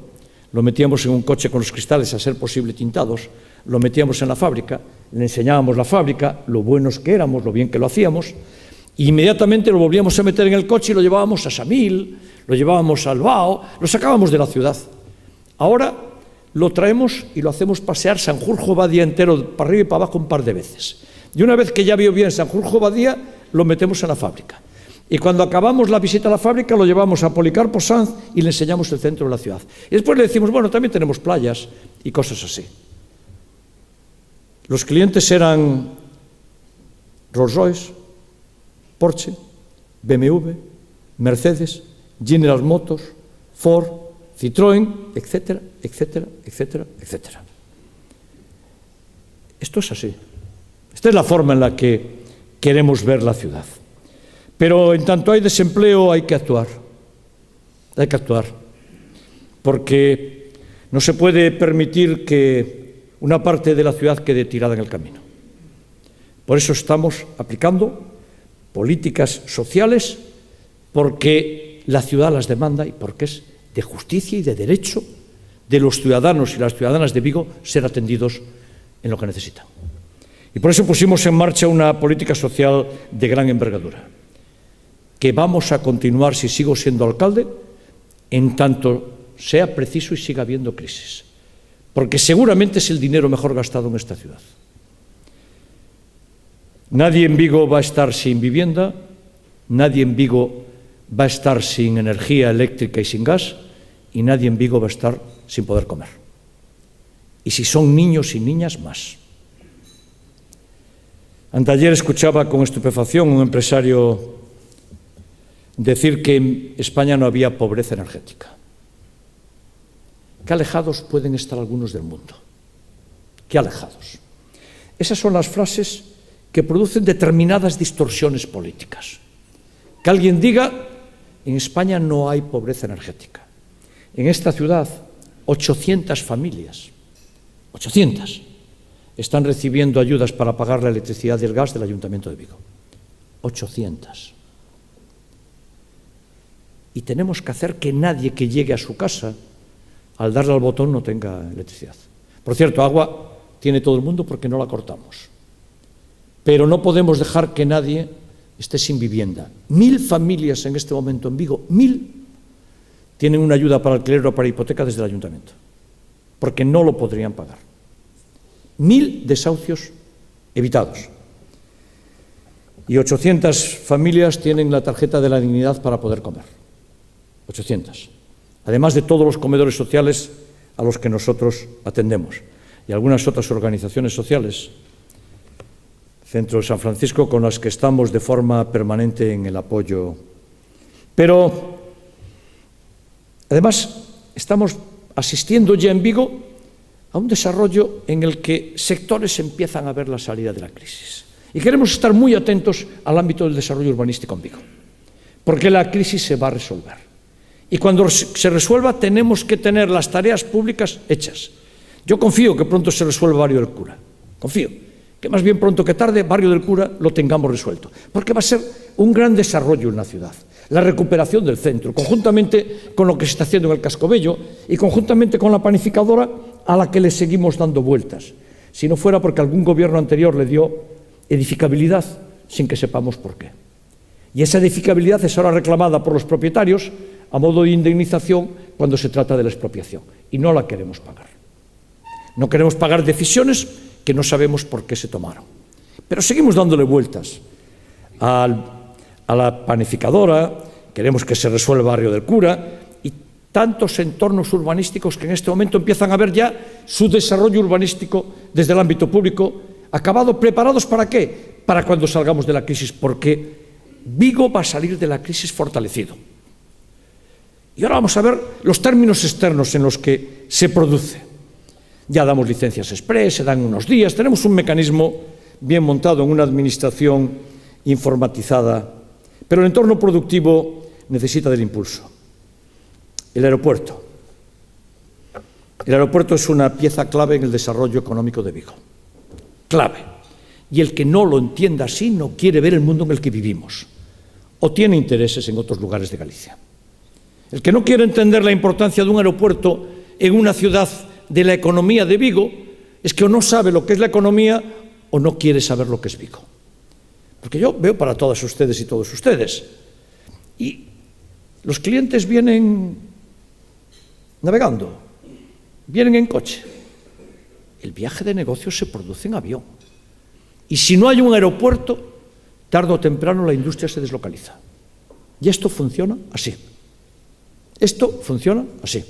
lo metíamos en un coche con los cristales a ser posible tintados, lo metíamos en la fábrica, le enseñábamos la fábrica, lo buenos que éramos, lo bien que lo hacíamos, e inmediatamente lo volvíamos a meter en el coche y lo llevábamos a Samil, lo llevábamos a Albao, lo sacábamos de la ciudad. Ahora lo traemos y lo hacemos pasear Sanjurjo Badía entero, para arriba y para abajo, un par de veces. Y una vez que ya vio bien Sanjurjo Badía, lo metemos en la fábrica. Y cuando acabamos la visita a la fábrica, lo llevamos a Policarpo Sanz y le enseñamos el centro de la ciudad. Y después le decimos: bueno, también tenemos playas y cosas así. Los clientes eran Rolls-Royce, Porsche, BMW, Mercedes, General Motors, Ford, Citroën, etcétera, etcétera, etcétera, etcétera. Esto es así. Esta es la forma en la que queremos ver la ciudad. Pero en tanto hay desempleo, hay que actuar. Hay que actuar. Porque no se puede permitir que una parte de la ciudad quede tirada en el camino. Por eso estamos aplicando políticas sociales, porque la ciudad las demanda y porque es de justicia y de derecho de los ciudadanos y las ciudadanas de Vigo ser atendidos en lo que necesitan. Y por eso pusimos en marcha una política social de gran envergadura, que vamos a continuar, si sigo siendo alcalde, en tanto sea preciso y siga habiendo crisis, porque seguramente es el dinero mejor gastado en esta ciudad. Nadie en Vigo va a estar sin vivienda, nadie en Vigo va a estar sin energía eléctrica y sin gas, y nadie en Vigo va a estar sin poder comer. Y si son niños y niñas, más. Anteayer escuchaba con estupefacción un empresario decir que en España no había pobreza energética. Qué alejados pueden estar algunos del mundo. Qué alejados. Esas son las frases que producen determinadas distorsiones políticas. Que alguien diga: en España no hay pobreza energética. En esta ciudad 800 familias, 800, están recibiendo ayudas para pagar la electricidad y el gas del Ayuntamiento de Vigo. 800. Y tenemos que hacer que nadie que llegue a su casa, al darle al botón, no tenga electricidad. Por cierto, agua tiene todo el mundo porque no la cortamos. Pero no podemos dejar que nadie esté sin vivienda. 1000 familias en este momento en Vigo, 1000, tienen una ayuda para alquiler o para hipoteca desde el Ayuntamiento, porque no lo podrían pagar. 1000 desahucios evitados. Y 800 familias tienen la tarjeta de la dignidad para poder comer. 800. Además de todos los comedores sociales a los que nosotros atendemos. Y algunas otras organizaciones sociales, Centro de San Francisco, con las que estamos de forma permanente en el apoyo. Pero, además, estamos asistiendo ya en Vigo a un desarrollo en el que sectores empiezan a ver la salida de la crisis. Y queremos estar muy atentos al ámbito del desarrollo urbanístico en Vigo, porque la crisis se va a resolver. Y cuando se resuelva tenemos que tener las tareas públicas hechas. Yo confío que pronto se resuelva Barrio del Cura. Confío que más bien pronto que tarde Barrio del Cura lo tengamos resuelto, porque va a ser un gran desarrollo en la ciudad. La recuperación del centro, conjuntamente con lo que se está haciendo en el Cascobello y conjuntamente con la panificadora a la que le seguimos dando vueltas, si no fuera porque algún gobierno anterior le dio edificabilidad sin que sepamos por qué. Y esa edificabilidad es ahora reclamada por los propietarios a modo de indemnización cuando se trata de la expropiación, y no la queremos pagar. No queremos pagar decisiones que no sabemos por qué se tomaron. Pero seguimos dándole vueltas a la panificadora, queremos que se resuelva Barrio del Cura y tantos entornos urbanísticos que en este momento empiezan a ver ya su desarrollo urbanístico desde el ámbito público acabado, preparados ¿para qué? Para cuando salgamos de la crisis, porque Vigo va a salir de la crisis fortalecido. Y ahora vamos a ver los términos externos en los que se produce. Ya damos licencias express, se dan unos días, tenemos un mecanismo bien montado en una administración informatizada, pero el entorno productivo necesita del impulso. El aeropuerto. El aeropuerto es una pieza clave en el desarrollo económico de Vigo. Clave. Y el que no lo entienda así no quiere ver el mundo en el que vivimos o tiene intereses en otros lugares de Galicia. El que no quiere entender la importancia de un aeropuerto en una ciudad de la economía de Vigo es que o no sabe lo que es la economía o no quiere saber lo que es Vigo. Porque yo veo para todas ustedes y todos ustedes. Y los clientes vienen navegando, vienen en coche. El viaje de negocios se produce en avión. Y si no hay un aeropuerto, tarde o temprano la industria se deslocaliza. Y esto funciona así. Esto funciona así.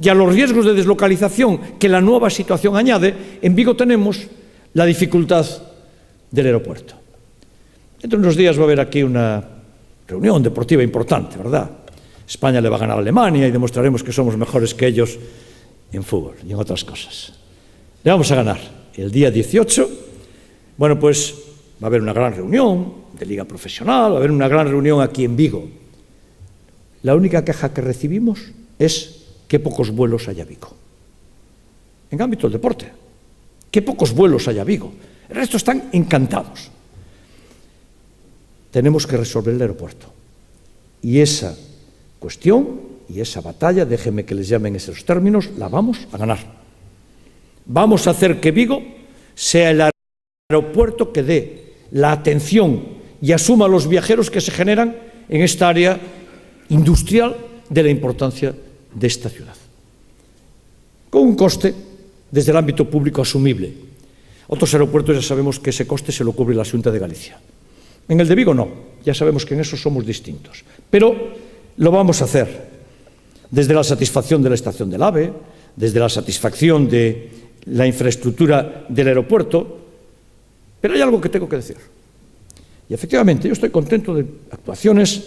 Y a los riesgos de deslocalización que la nueva situación añade, en Vigo tenemos la dificultad del aeropuerto. Dentro de unos días va a haber aquí una reunión deportiva importante, ¿verdad? España le va a ganar a Alemania y demostraremos que somos mejores que ellos en fútbol y en otras cosas. Le vamos a ganar el día 18. Bueno, pues va a haber una gran reunión de liga profesional, va a haber una gran reunión aquí en Vigo. La única queja que recibimos es qué pocos vuelos hay a Vigo. En ámbito del deporte, qué pocos vuelos hay a Vigo. El resto están encantados. Tenemos que resolver el aeropuerto. Y esa cuestión y esa batalla, déjenme que les llamen esos términos, la vamos a ganar. Vamos a hacer que Vigo sea el aeropuerto que dé la atención y asuma a los viajeros que se generan en esta área industrial de la importancia de esta ciudad. Con un coste desde el ámbito público asumible. Otros aeropuertos ya sabemos que ese coste se lo cubre la Xunta de Galicia. En el de Vigo no, ya sabemos que en eso somos distintos. Pero lo vamos a hacer desde la satisfacción de la estación del AVE, desde la satisfacción de la infraestructura del aeropuerto. Pero hay algo que tengo que decir. Y efectivamente, yo estoy contento de actuaciones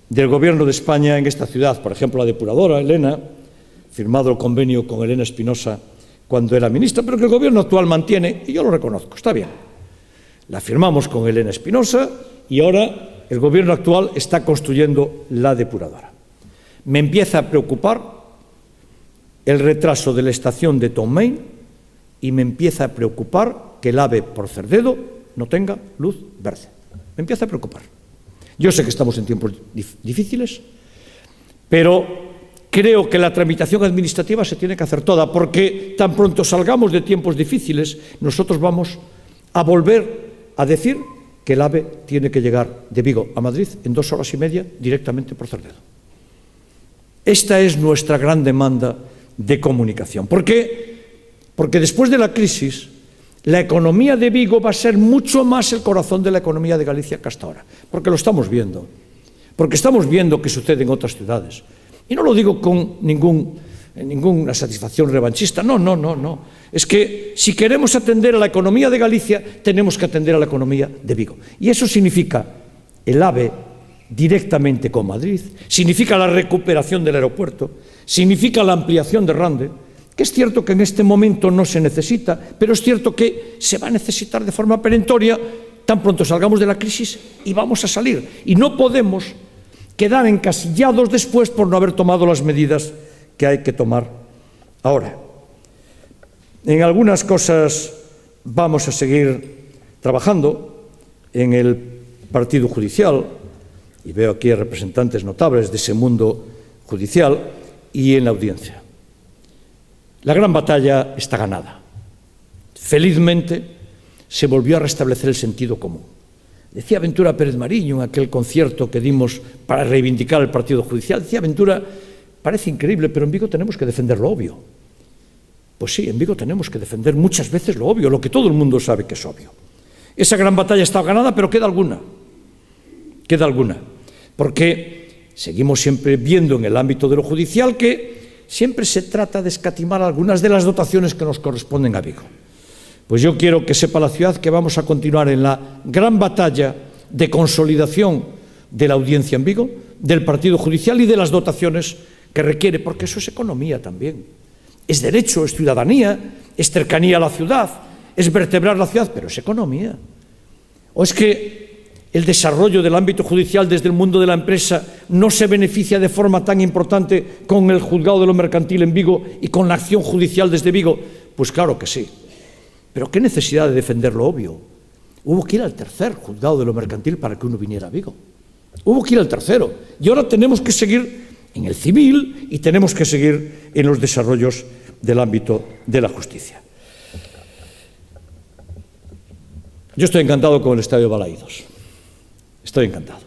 del Gobierno de España en esta ciudad. Por ejemplo, la depuradora, Elena, firmado el convenio con Elena Espinosa cuando era ministra, pero que el Gobierno actual mantiene, y yo lo reconozco, está bien. La firmamos con Elena Espinosa y ahora el Gobierno actual está construyendo la depuradora. Me empieza a preocupar el retraso de la estación de Tomain y me empieza a preocupar que el AVE por Cerdedo no tenga luz verde. Me empieza a preocupar. Yo sé que estamos en tiempos difíciles, pero creo que la tramitación administrativa se tiene que hacer toda, porque tan pronto salgamos de tiempos difíciles, nosotros vamos a volver a decir que el AVE tiene que llegar de Vigo a Madrid en 2 horas y media directamente por Cerdedo. Esta es nuestra gran demanda de comunicación. ¿Por qué? Porque después de la crisis, la economía de Vigo va a ser mucho más el corazón de la economía de Galicia que hasta ahora. Porque lo estamos viendo. Porque estamos viendo que sucede en otras ciudades. Y no lo digo con ninguna satisfacción revanchista. No. Es que si queremos atender a la economía de Galicia, tenemos que atender a la economía de Vigo. Y eso significa el AVE directamente con Madrid, significa la recuperación del aeropuerto, significa la ampliación de Rande, que es cierto que en este momento no se necesita, pero es cierto que se va a necesitar de forma perentoria tan pronto salgamos de la crisis y vamos a salir. Y no podemos quedar encasillados después por no haber tomado las medidas que hay que tomar ahora. En algunas cosas vamos a seguir trabajando en el partido judicial, y veo aquí a representantes notables de ese mundo judicial, y en la audiencia. La gran batalla está ganada. Felizmente se volvió a restablecer el sentido común. Decía Ventura Pérez Mariño en aquel concierto que dimos para reivindicar el partido judicial, decía Ventura, parece increíble, pero en Vigo tenemos que defender lo obvio. Pues sí, en Vigo tenemos que defender muchas veces lo obvio, lo que todo el mundo sabe que es obvio. Esa gran batalla está ganada, pero queda alguna. Porque seguimos siempre viendo en el ámbito de lo judicial que siempre se trata de escatimar algunas de las dotaciones que nos corresponden a Vigo. Pues yo quiero que sepa la ciudad que vamos a continuar en la gran batalla de consolidación de la audiencia en Vigo, del partido judicial y de las dotaciones que requiere, porque eso es economía también. Es derecho, es ciudadanía, es cercanía a la ciudad, es vertebrar la ciudad, pero es economía. ¿O es que el desarrollo del ámbito judicial desde el mundo de la empresa no se beneficia de forma tan importante con el juzgado de lo mercantil en Vigo y con la acción judicial desde Vigo? Pues claro que sí. Pero qué necesidad de defender lo obvio. Hubo que ir al tercer juzgado de lo mercantil para que uno viniera a Vigo. Hubo que ir al tercero. Y ahora tenemos que seguir en el civil y tenemos que seguir en los desarrollos del ámbito de la justicia. Yo estoy encantado con el Estadio Balaídos. Estoy encantado.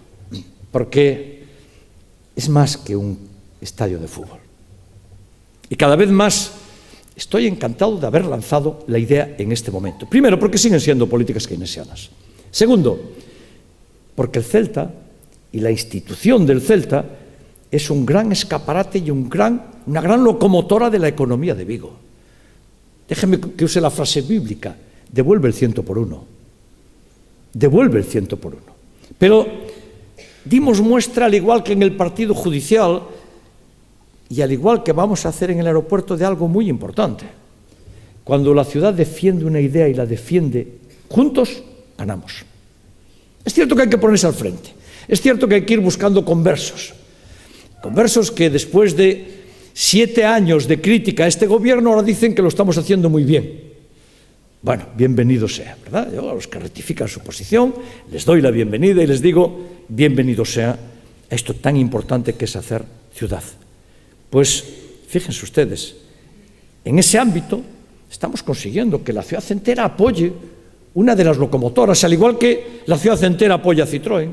Porque es más que un estadio de fútbol. Y cada vez más estoy encantado de haber lanzado la idea en este momento. Primero, porque siguen siendo políticas keynesianas. Segundo, porque el Celta y la institución del Celta es un gran escaparate y una gran locomotora de la economía de Vigo. Déjeme que use la frase bíblica, devuelve el 100 por 1. Devuelve el 100 por 1. Pero dimos muestra, al igual que en el partido judicial, y al igual que vamos a hacer en el aeropuerto, de algo muy importante. Cuando la ciudad defiende una idea y la defiende juntos, ganamos. Es cierto que hay que ponerse al frente. Es cierto que hay que ir buscando conversos. Conversos que después de 7 años de crítica a este gobierno ahora dicen que lo estamos haciendo muy bien. Bueno, bienvenido sea, ¿verdad? Yo a los que rectifican su posición les doy la bienvenida y les digo, bienvenido sea a esto tan importante que es hacer ciudad. Pues fíjense ustedes, en ese ámbito estamos consiguiendo que la ciudad entera apoye una de las locomotoras, al igual que la ciudad entera apoya a Citroën,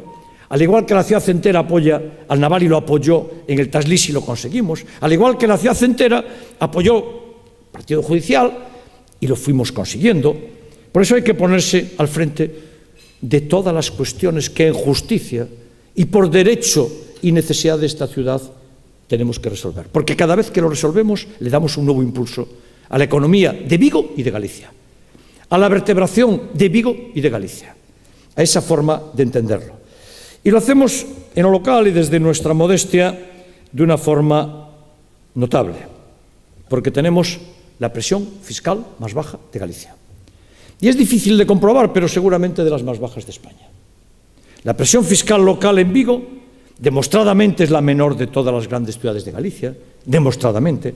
al igual que la ciudad entera apoya al Naval y lo apoyó en el Taslís y lo conseguimos, al igual que la ciudad entera apoyó el partido judicial y lo fuimos consiguiendo. Por eso hay que ponerse al frente de todas las cuestiones que en justicia y por derecho y necesidad de esta ciudad tenemos que resolver, porque cada vez que lo resolvemos le damos un nuevo impulso a la economía de Vigo y de Galicia, a la vertebración de Vigo y de Galicia, a esa forma de entenderlo. Y lo hacemos en lo local y desde nuestra modestia de una forma notable, porque tenemos la presión fiscal más baja de Galicia. Y es difícil de comprobar, pero seguramente de las más bajas de España. La presión fiscal local en Vigo demostradamente es la menor de todas las grandes ciudades de Galicia, demostradamente,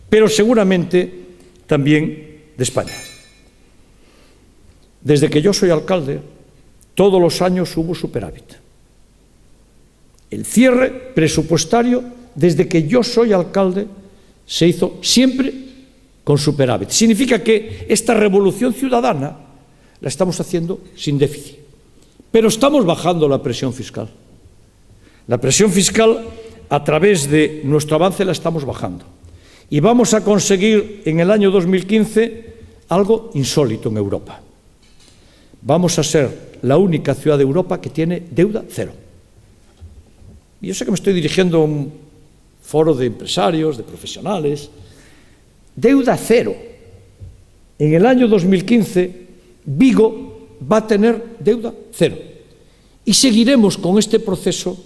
pero seguramente también de España. Desde que yo soy alcalde, todos los años hubo superávit. El cierre presupuestario, desde que yo soy alcalde, se hizo siempre con superávit. Significa que esta revolución ciudadana la estamos haciendo sin déficit. Pero estamos bajando la presión fiscal. La presión fiscal, a través de nuestro avance, la estamos bajando. Y vamos a conseguir en el año 2015 algo insólito en Europa. Vamos a ser la única ciudad de Europa que tiene deuda cero. Y yo sé que me estoy dirigiendo a un foro de empresarios, de profesionales. Deuda cero. En el año 2015, Vigo va a tener deuda cero. Y seguiremos con este proceso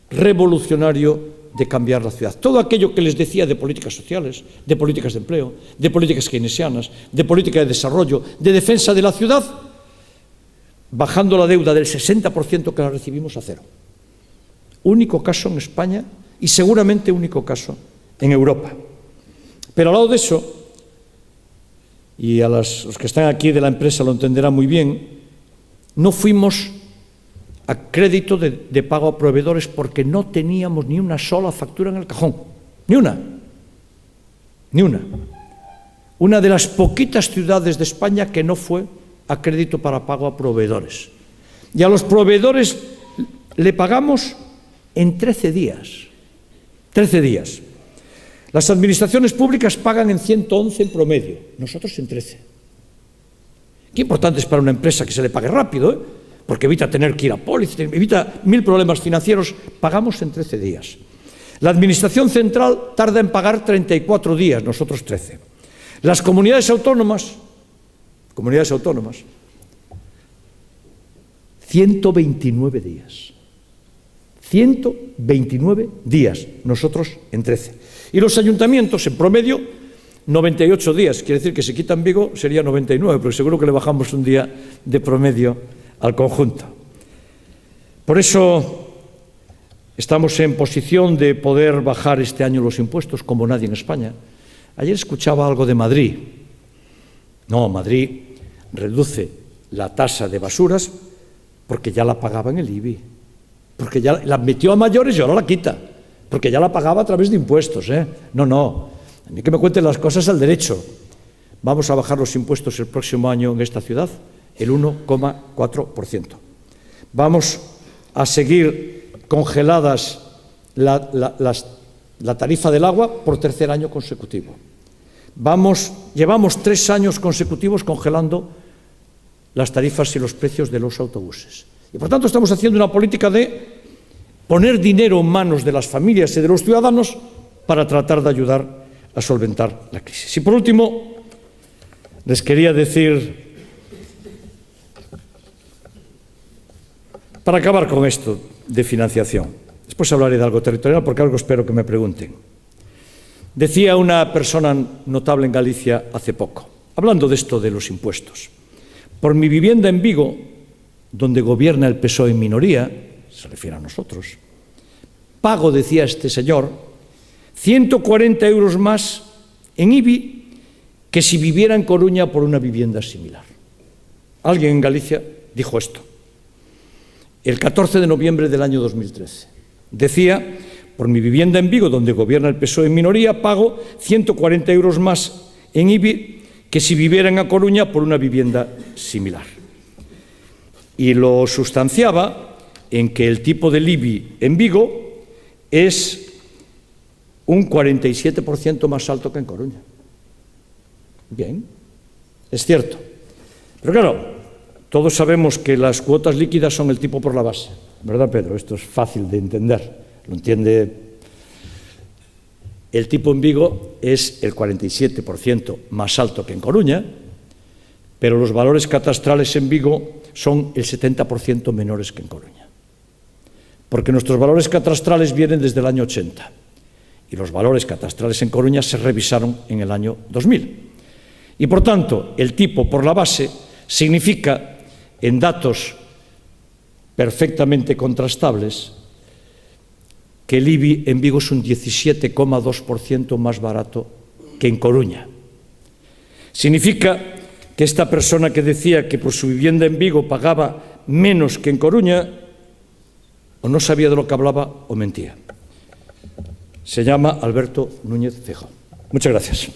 revolucionario de cambiar la ciudad. Todo aquello que les decía de políticas sociales, de políticas de empleo, de políticas keynesianas, de política de desarrollo, de defensa de la ciudad, bajando la deuda del 60% que la recibimos a cero. Único caso en España y seguramente único caso en Europa. Pero al lado de eso, y a los que están aquí de la empresa lo entenderán muy bien, no fuimos a crédito de pago a proveedores porque no teníamos ni una sola factura en el cajón. Ni una. Ni una. Una de las poquitas ciudades de España que no fue a crédito para pago a proveedores. Y a los proveedores le pagamos en 13 días. 13 días. Las administraciones públicas pagan en 111 en promedio, nosotros en 13. Qué importante es para una empresa que se le pague rápido, ¿eh? Porque evita tener que ir a póliza, evita 1000 problemas financieros. Pagamos en 13 días. La Administración Central tarda en pagar 34 días, nosotros 13. Las comunidades autónomas, 129 días. 129 días, nosotros en 13. Y los ayuntamientos, en promedio, 98 días. Quiere decir que si quitan Vigo sería 99, porque seguro que le bajamos un día de promedio al conjunto. Por eso estamos en posición de poder bajar este año los impuestos como nadie en España. Ayer escuchaba algo de Madrid. No, Madrid reduce la tasa de basuras porque ya la pagaba en el IBI. Porque ya la metió a mayores y ahora la quita, porque ya la pagaba a través de impuestos, ¿eh? No, a mí que me cuenten las cosas al derecho. Vamos a bajar los impuestos el próximo año en esta ciudad, el 1,4%. Vamos a seguir congeladas la tarifa del agua por tercer año consecutivo. Llevamos 3 años consecutivos congelando las tarifas y los precios de los autobuses. Y por tanto estamos haciendo una política de poner dinero en manos de las familias y de los ciudadanos para tratar de ayudar a solventar la crisis. Y por último, les quería decir, para acabar con esto de financiación, después hablaré de algo territorial porque algo espero que me pregunten. Decía una persona notable en Galicia hace poco, hablando de esto de los impuestos: por mi vivienda en Vigo, donde gobierna el PSOE en minoría, se refiere a nosotros, pago, decía este señor, 140 euros más en IBI que si viviera en Coruña por una vivienda similar. Alguien en Galicia dijo esto, el 14 de noviembre del año 2013. Decía, por mi vivienda en Vigo, donde gobierna el PSOE en minoría, pago 140 euros más en IBI que si viviera en A Coruña por una vivienda similar. Y lo sustanciaba en que el tipo del IBI en Vigo es un 47% más alto que en Coruña. Bien, es cierto. Pero claro, todos sabemos que las cuotas líquidas son el tipo por la base, ¿verdad, Pedro? Esto es fácil de entender, lo entiende. El tipo en Vigo es el 47% más alto que en Coruña, pero los valores catastrales en Vigo son el 70% menores que en Coruña. Porque nuestros valores catastrales vienen desde el año 80 y los valores catastrales en Coruña se revisaron en el año 2000. Y por tanto, el tipo por la base significa, en datos perfectamente contrastables, que el IBI en Vigo es un 17,2% más barato que en Coruña. Significa que esta persona que decía que por su vivienda en Vigo pagaba menos que en Coruña, o no sabía de lo que hablaba o mentía. Se llama Alberto Núñez Feijóo. Muchas gracias.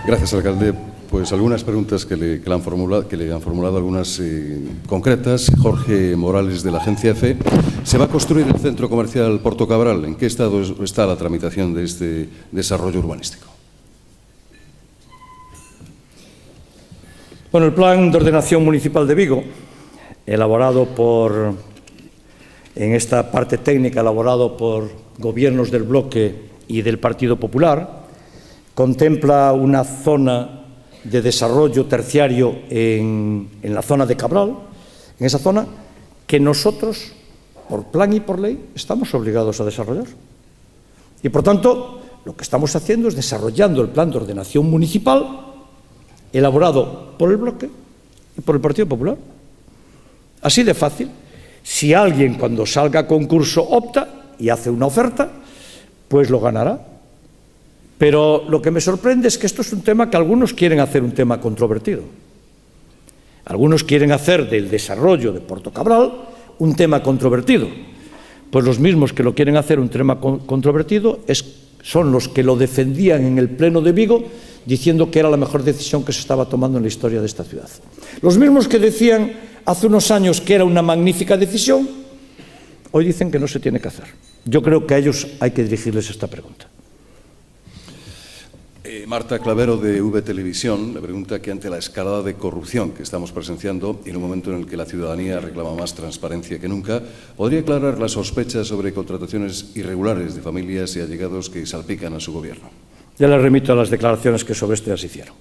Gracias, alcalde. Pues algunas preguntas que le han formulado algunas concretas. Jorge Morales, de la agencia EFE. ¿Se va a construir el centro comercial Porto Cabral? ¿En qué estado está la tramitación de este desarrollo urbanístico? Bueno, el Plan de Ordenación Municipal de Vigo, elaborado en esta parte técnica, elaborado por gobiernos del bloque y del Partido Popular, contempla una zona de desarrollo terciario en la zona de Cabral, en esa zona que nosotros, por plan y por ley, estamos obligados a desarrollar. Y, por tanto, lo que estamos haciendo es desarrollando el Plan de Ordenación Municipal elaborado por el bloque y por el Partido Popular. Así de fácil. Si alguien, cuando salga a concurso, opta y hace una oferta, pues lo ganará. Pero lo que me sorprende es que esto es un tema que algunos quieren hacer un tema controvertido. Algunos quieren hacer del desarrollo de Porto Cabral un tema controvertido. Pues los mismos que lo quieren hacer un tema controvertido son los que lo defendían en el Pleno de Vigo, diciendo que era la mejor decisión que se estaba tomando en la historia de esta ciudad. Los mismos que decían hace unos años que era una magnífica decisión, hoy dicen que no se tiene que hacer. Yo creo que a ellos hay que dirigirles esta pregunta. Marta Clavero, de V Televisión, le pregunta que ante la escalada de corrupción que estamos presenciando y en un momento en el que la ciudadanía reclama más transparencia que nunca, ¿podría aclarar las sospechas sobre contrataciones irregulares de familias y allegados que salpican a su gobierno? Ya les remito a las declaraciones que sobre esto ya se hicieron.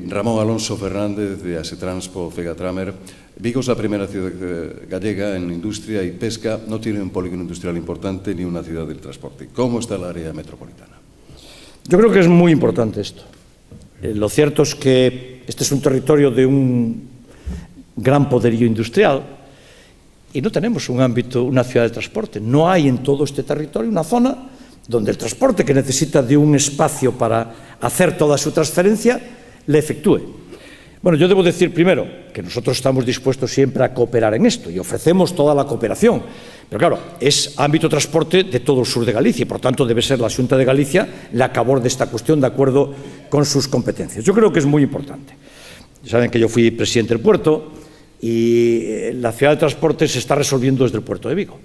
Ramón Alonso Fernández, de Asetranspo Fegatramer. Vigo es la primera ciudad gallega en industria y pesca, no tiene un polígono industrial importante ni una ciudad del transporte. ¿Cómo está el área metropolitana? Yo creo que es muy importante esto. Lo cierto es que este es un territorio de un gran poderío industrial y no tenemos un ámbito, una ciudad de transporte. No hay en todo este territorio una zona donde el transporte, que necesita de un espacio para hacer toda su transferencia, le efectúe. Bueno, yo debo decir primero que nosotros estamos dispuestos siempre a cooperar en esto y ofrecemos toda la cooperación. Pero claro, es ámbito transporte de todo el sur de Galicia y por tanto debe ser la Xunta de Galicia la que aborde esta cuestión de acuerdo con sus competencias. Yo creo que es muy importante. Saben que yo fui presidente del puerto y la ciudad de transporte se está resolviendo desde el puerto de Vigo,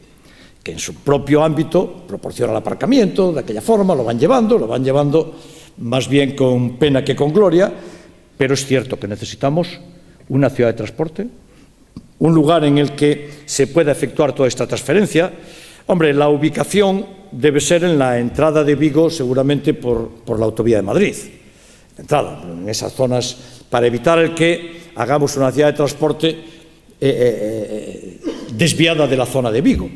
que en su propio ámbito proporciona el aparcamiento, de aquella forma lo van llevando más bien con pena que con gloria, pero es cierto que necesitamos una ciudad de transporte, un lugar en el que se pueda efectuar toda esta transferencia. Hombre, la ubicación debe ser en la entrada de Vigo, seguramente por la autovía de Madrid. Entrada, en esas zonas, para evitar el que hagamos una ciudad de transporte desviada de la zona de Vigo.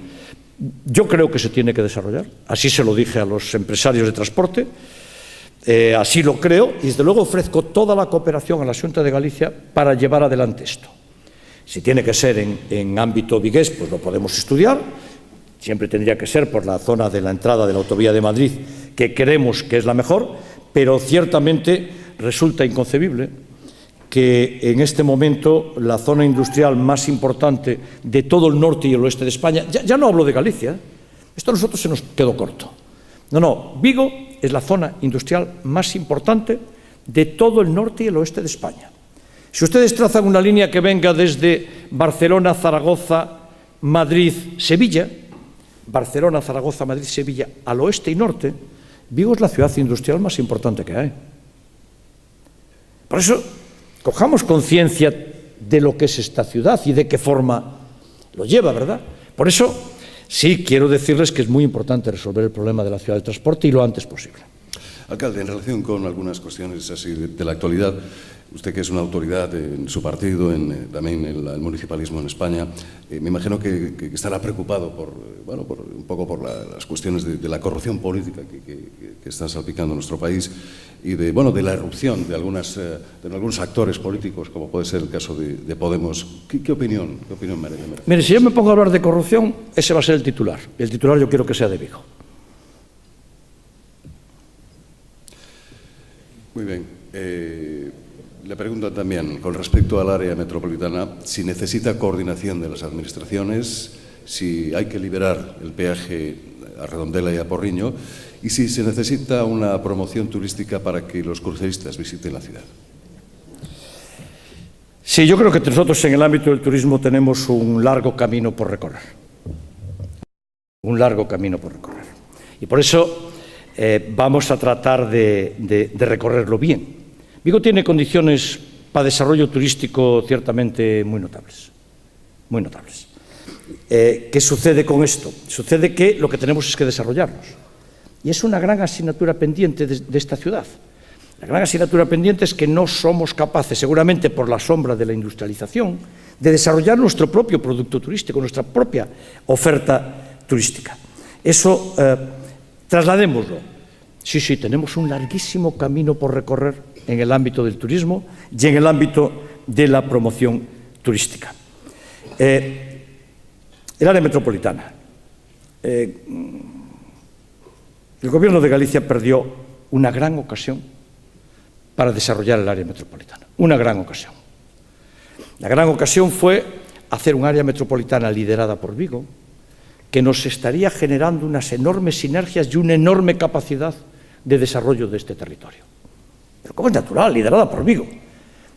Yo creo que se tiene que desarrollar, así se lo dije a los empresarios de transporte, así lo creo, y desde luego ofrezco toda la cooperación a la Xunta de Galicia para llevar adelante esto. Si tiene que ser en ámbito vigués, pues lo podemos estudiar. Siempre tendría que ser por la zona de la entrada de la autovía de Madrid, que creemos que es la mejor, pero ciertamente resulta inconcebible que en este momento la zona industrial más importante de todo el norte y el oeste de España, ya no hablo de Galicia, esto a nosotros se nos quedó corto. No, Vigo es la zona industrial más importante de todo el norte y el oeste de España. Si ustedes trazan una línea que venga desde Barcelona, Zaragoza, Madrid, Sevilla, Barcelona, Zaragoza, Madrid, Sevilla, al oeste y norte, Vigo es la ciudad industrial más importante que hay. Por eso, cojamos conciencia de lo que es esta ciudad y de qué forma lo lleva, ¿verdad? Por eso, sí, quiero decirles que es muy importante resolver el problema de la ciudad del transporte y lo antes posible. Alcalde, en relación con algunas cuestiones así de la actualidad, usted que es una autoridad en su partido, también en el municipalismo en España, me imagino que estará preocupado un poco por las cuestiones de la corrupción política que está salpicando nuestro país y de la erupción de algunos actores políticos, como puede ser el caso de Podemos. ¿Qué opinión merece? Mire, si yo me pongo a hablar de corrupción, ese va a ser el titular. El titular yo quiero que sea de Vigo. Muy bien. Le pregunto también, con respecto al área metropolitana, si necesita coordinación de las administraciones, si hay que liberar el peaje a Redondela y a Porriño, y si se necesita una promoción turística para que los cruceristas visiten la ciudad. Sí, yo creo que nosotros en el ámbito del turismo tenemos un largo camino por recorrer. Un largo camino por recorrer. Y por eso vamos a tratar de recorrerlo bien. Vigo tiene condiciones para desarrollo turístico ciertamente muy notables. Muy notables. ¿Qué sucede con esto? Sucede que lo que tenemos es que desarrollarnos. Y es una gran asignatura pendiente de esta ciudad. La gran asignatura pendiente es que no somos capaces, seguramente por la sombra de la industrialización, de desarrollar nuestro propio producto turístico, nuestra propia oferta turística. Eso, trasladémoslo. Sí, tenemos un larguísimo camino por recorrer en el ámbito del turismo y en el ámbito de la promoción turística. El área metropolitana. El Gobierno de Galicia perdió una gran ocasión para desarrollar el área metropolitana. Una gran ocasión. La gran ocasión fue hacer un área metropolitana liderada por Vigo, que nos estaría generando unas enormes sinergias y una enorme capacidad de desarrollo de este territorio. Pero como es natural, liderada por Vigo.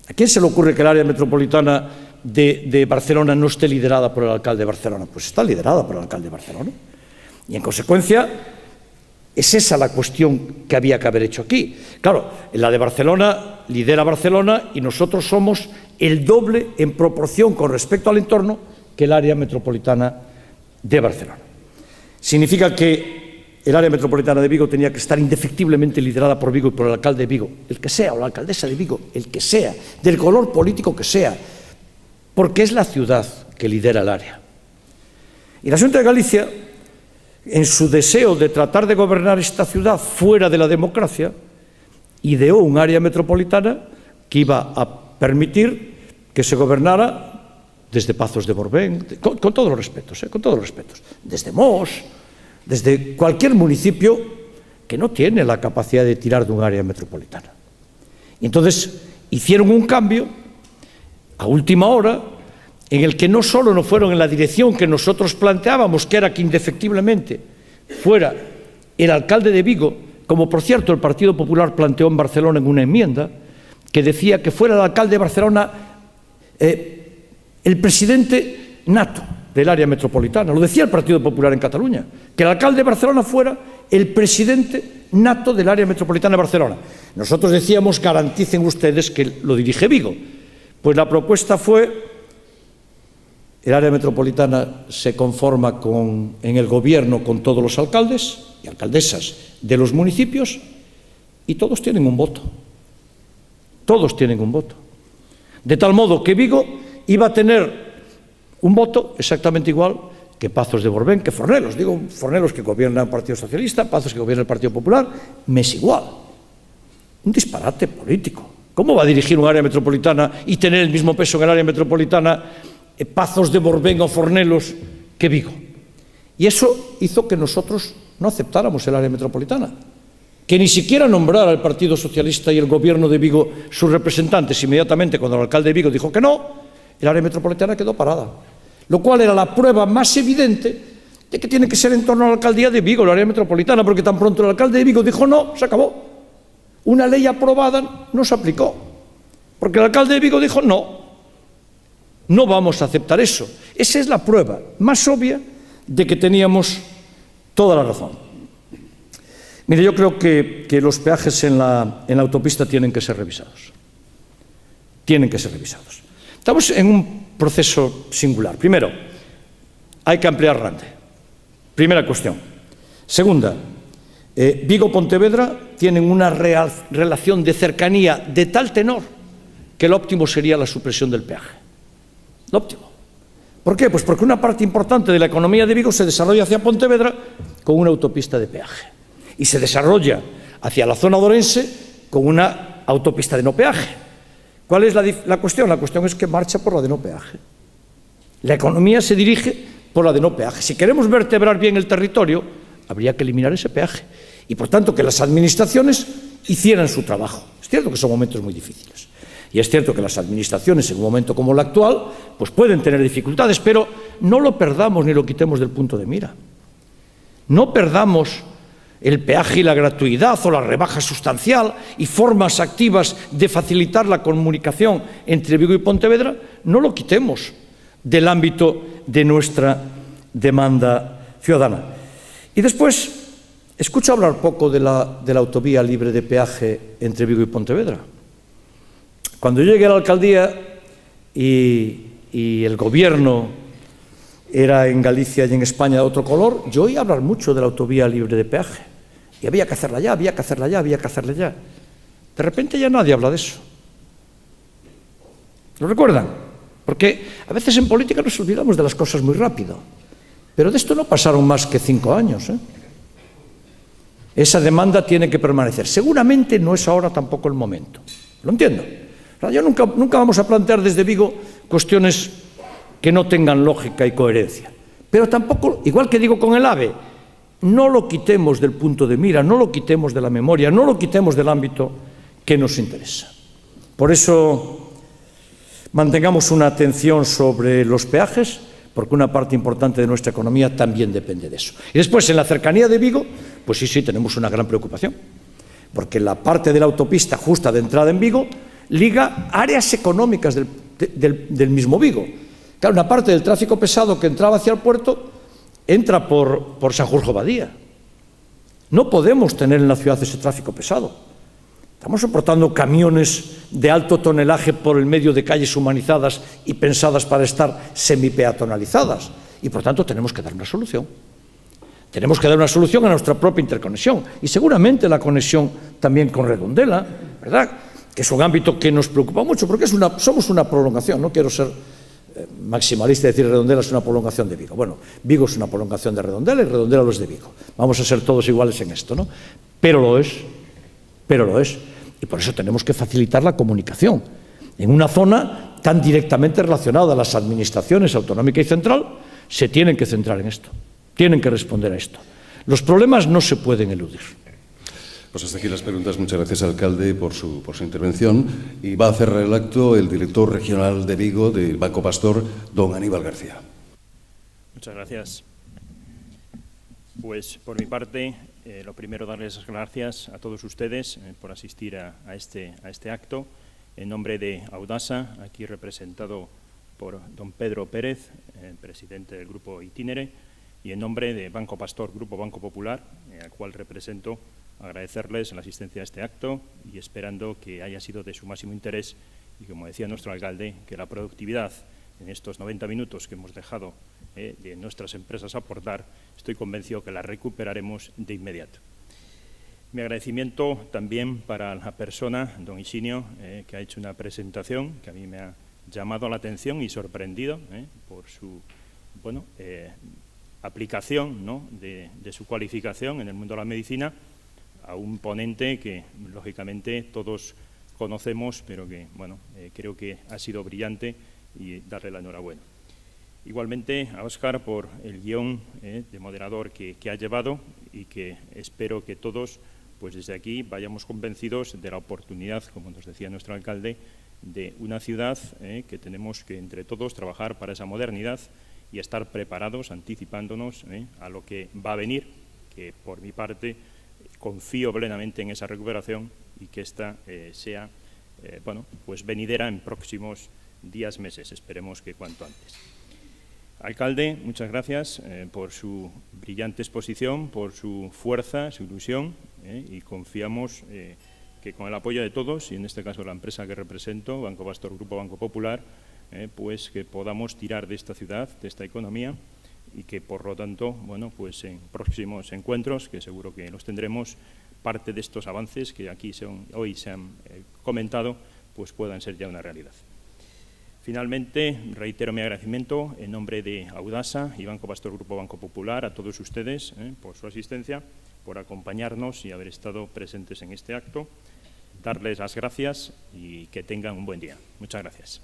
¿A quién se le ocurre que el área metropolitana de Barcelona no esté liderada por el alcalde de Barcelona? Pues está liderada por el alcalde de Barcelona. Y en consecuencia, es esa la cuestión que había que haber hecho aquí. Claro, la de Barcelona lidera Barcelona y nosotros somos el doble en proporción con respecto al entorno que el área metropolitana de Barcelona. Significa que el área metropolitana de Vigo tenía que estar indefectiblemente liderada por Vigo y por el alcalde de Vigo, el que sea, o la alcaldesa de Vigo, el que sea, del color político que sea, porque es la ciudad que lidera el área. Y la Xunta de Galicia, en su deseo de tratar de gobernar esta ciudad fuera de la democracia, ideó un área metropolitana que iba a permitir que se gobernara desde Pazos de Borbén, con todos los respetos, desde Mos, desde cualquier municipio que no tiene la capacidad de tirar de un área metropolitana. Y entonces hicieron un cambio a última hora en el que no solo no fueron en la dirección que nosotros planteábamos, que era que indefectiblemente fuera el alcalde de Vigo, como por cierto el Partido Popular planteó en Barcelona en una enmienda, que decía que fuera el alcalde de Barcelona el presidente nato del área metropolitana. Lo decía el Partido Popular en Cataluña, que el alcalde de Barcelona fuera el presidente nato del área metropolitana de Barcelona. Nosotros decíamos, garanticen ustedes que lo dirige Vigo. Pues la propuesta fue, el área metropolitana se conforma en el gobierno con todos los alcaldes y alcaldesas de los municipios y todos tienen un voto. Todos tienen un voto. De tal modo que Vigo iba a tener un voto exactamente igual que Pazos de Borbén, que Fornelos. Digo, Fornelos que gobierna el Partido Socialista, Pazos que gobierna el Partido Popular, me es igual. Un disparate político. ¿Cómo va a dirigir un área metropolitana y tener el mismo peso en el área metropolitana Pazos de Borbén o Fornelos que Vigo? Y eso hizo que nosotros no aceptáramos el área metropolitana, que ni siquiera nombrara el Partido Socialista y el gobierno de Vigo sus representantes. Inmediatamente, cuando el alcalde de Vigo dijo que no, el área metropolitana quedó parada, lo cual era la prueba más evidente de que tiene que ser en torno a la alcaldía de Vigo, el área metropolitana, porque tan pronto el alcalde de Vigo dijo no, se acabó. Una ley aprobada no se aplicó, porque el alcalde de Vigo dijo no vamos a aceptar eso. Esa es la prueba más obvia de que teníamos toda la razón. Mire, yo creo que los peajes en la autopista tienen que ser revisados. Tienen que ser revisados. Estamos en un proceso singular. Primero, hay que ampliar Rande. Primera cuestión. Segunda, Vigo-Pontevedra tienen una relación de cercanía de tal tenor que lo óptimo sería la supresión del peaje. Lo óptimo. ¿Por qué? Pues porque una parte importante de la economía de Vigo se desarrolla hacia Pontevedra con una autopista de peaje y se desarrolla hacia la zona de Ourense con una autopista de no peaje. ¿Cuál es la cuestión? La cuestión es que marcha por la de no peaje. La economía se dirige por la de no peaje. Si queremos vertebrar bien el territorio, habría que eliminar ese peaje y, por tanto, que las administraciones hicieran su trabajo. Es cierto que son momentos muy difíciles y es cierto que las administraciones, en un momento como el actual, pues pueden tener dificultades, pero no lo perdamos ni lo quitemos del punto de mira. No perdamos el peaje y la gratuidad o la rebaja sustancial y formas activas de facilitar la comunicación entre Vigo y Pontevedra, no lo quitemos del ámbito de nuestra demanda ciudadana. Y después, escucho hablar poco de la autovía libre de peaje entre Vigo y Pontevedra. Cuando yo llegué a la alcaldía y el gobierno era en Galicia y en España de otro color, yo oí hablar mucho de la autovía libre de peaje. Y había que hacerla ya, había que hacerla ya, había que hacerla ya. De repente ya nadie habla de eso. ¿Lo recuerdan? Porque a veces en política nos olvidamos de las cosas muy rápido. Pero de esto no pasaron más que 5 años, ¿eh? Esa demanda tiene que permanecer. Seguramente no es ahora tampoco el momento. Lo entiendo. Yo nunca vamos a plantear desde Vigo cuestiones que no tengan lógica y coherencia. Pero tampoco, igual que digo con el AVE, no lo quitemos del punto de mira, no lo quitemos de la memoria, no lo quitemos del ámbito que nos interesa. Por eso mantengamos una atención sobre los peajes, porque una parte importante de nuestra economía también depende de eso. Y después, en la cercanía de Vigo, pues sí, tenemos una gran preocupación, porque la parte de la autopista justa de entrada en Vigo liga áreas económicas del mismo Vigo. Claro, una parte del tráfico pesado que entraba hacia el puerto entra por Sanjurjo Badía. No podemos tener en la ciudad ese tráfico pesado. Estamos soportando camiones de alto tonelaje por el medio de calles humanizadas y pensadas para estar semipeatonalizadas. Y, por tanto, tenemos que dar una solución. Tenemos que dar una solución a nuestra propia interconexión. Y seguramente la conexión también con Redondela, ¿verdad?, que es un ámbito que nos preocupa mucho, porque somos una prolongación. No quiero ser maximalista y decir Redondela es una prolongación de Vigo. Bueno, Vigo es una prolongación de Redondela y Redondela lo es de Vigo. Vamos a ser todos iguales en esto, ¿no? Pero lo es. Y por eso tenemos que facilitar la comunicación en una zona tan directamente relacionada a las administraciones autonómica y central. Se tienen que centrar en esto, tienen que responder a esto. Los problemas no se pueden eludir. Pues hasta aquí las preguntas. Muchas gracias, alcalde, por su intervención. Y va a cerrar el acto el director regional de Vigo del Banco Pastor, don Aníbal García. Muchas gracias. Pues por mi parte, lo primero, darles las gracias a todos ustedes por asistir a este acto. En nombre de Audasa, aquí representado por don Pedro Pérez, presidente del Grupo Itinere, y en nombre de Banco Pastor, Grupo Banco Popular, al cual represento, agradecerles la asistencia a este acto y esperando que haya sido de su máximo interés y, como decía nuestro alcalde, que la productividad en estos 90 minutos que hemos dejado de nuestras empresas aportar, estoy convencido que la recuperaremos de inmediato. Mi agradecimiento también para la persona, don Isinio, que ha hecho una presentación que a mí me ha llamado la atención y sorprendido por su aplicación, ¿no?, de su cualificación en el mundo de la medicina a un ponente que, lógicamente, todos conocemos, pero que, creo que ha sido brillante y darle la enhorabuena. Igualmente a Óscar por el guión de moderador que ha llevado y que espero que todos, pues desde aquí, vayamos convencidos de la oportunidad, como nos decía nuestro alcalde, de una ciudad que tenemos que entre todos trabajar para esa modernidad y estar preparados, anticipándonos a lo que va a venir, que por mi parte confío plenamente en esa recuperación y que esta sea pues venidera en próximos días, meses, esperemos que cuanto antes. Alcalde, muchas gracias por su brillante exposición, por su fuerza, su ilusión y confiamos que con el apoyo de todos, y en este caso la empresa que represento, Banco Pastor, Grupo Banco Popular, pues que podamos tirar de esta ciudad, de esta economía y que, por lo tanto, bueno, pues en próximos encuentros, que seguro que los tendremos, parte de estos avances que aquí hoy se han comentado, pues puedan ser ya una realidad. Finalmente, reitero mi agradecimiento en nombre de Audasa y Banco Pastor Grupo Banco Popular a todos ustedes por su asistencia, por acompañarnos y haber estado presentes en este acto. Darles las gracias y que tengan un buen día. Muchas gracias.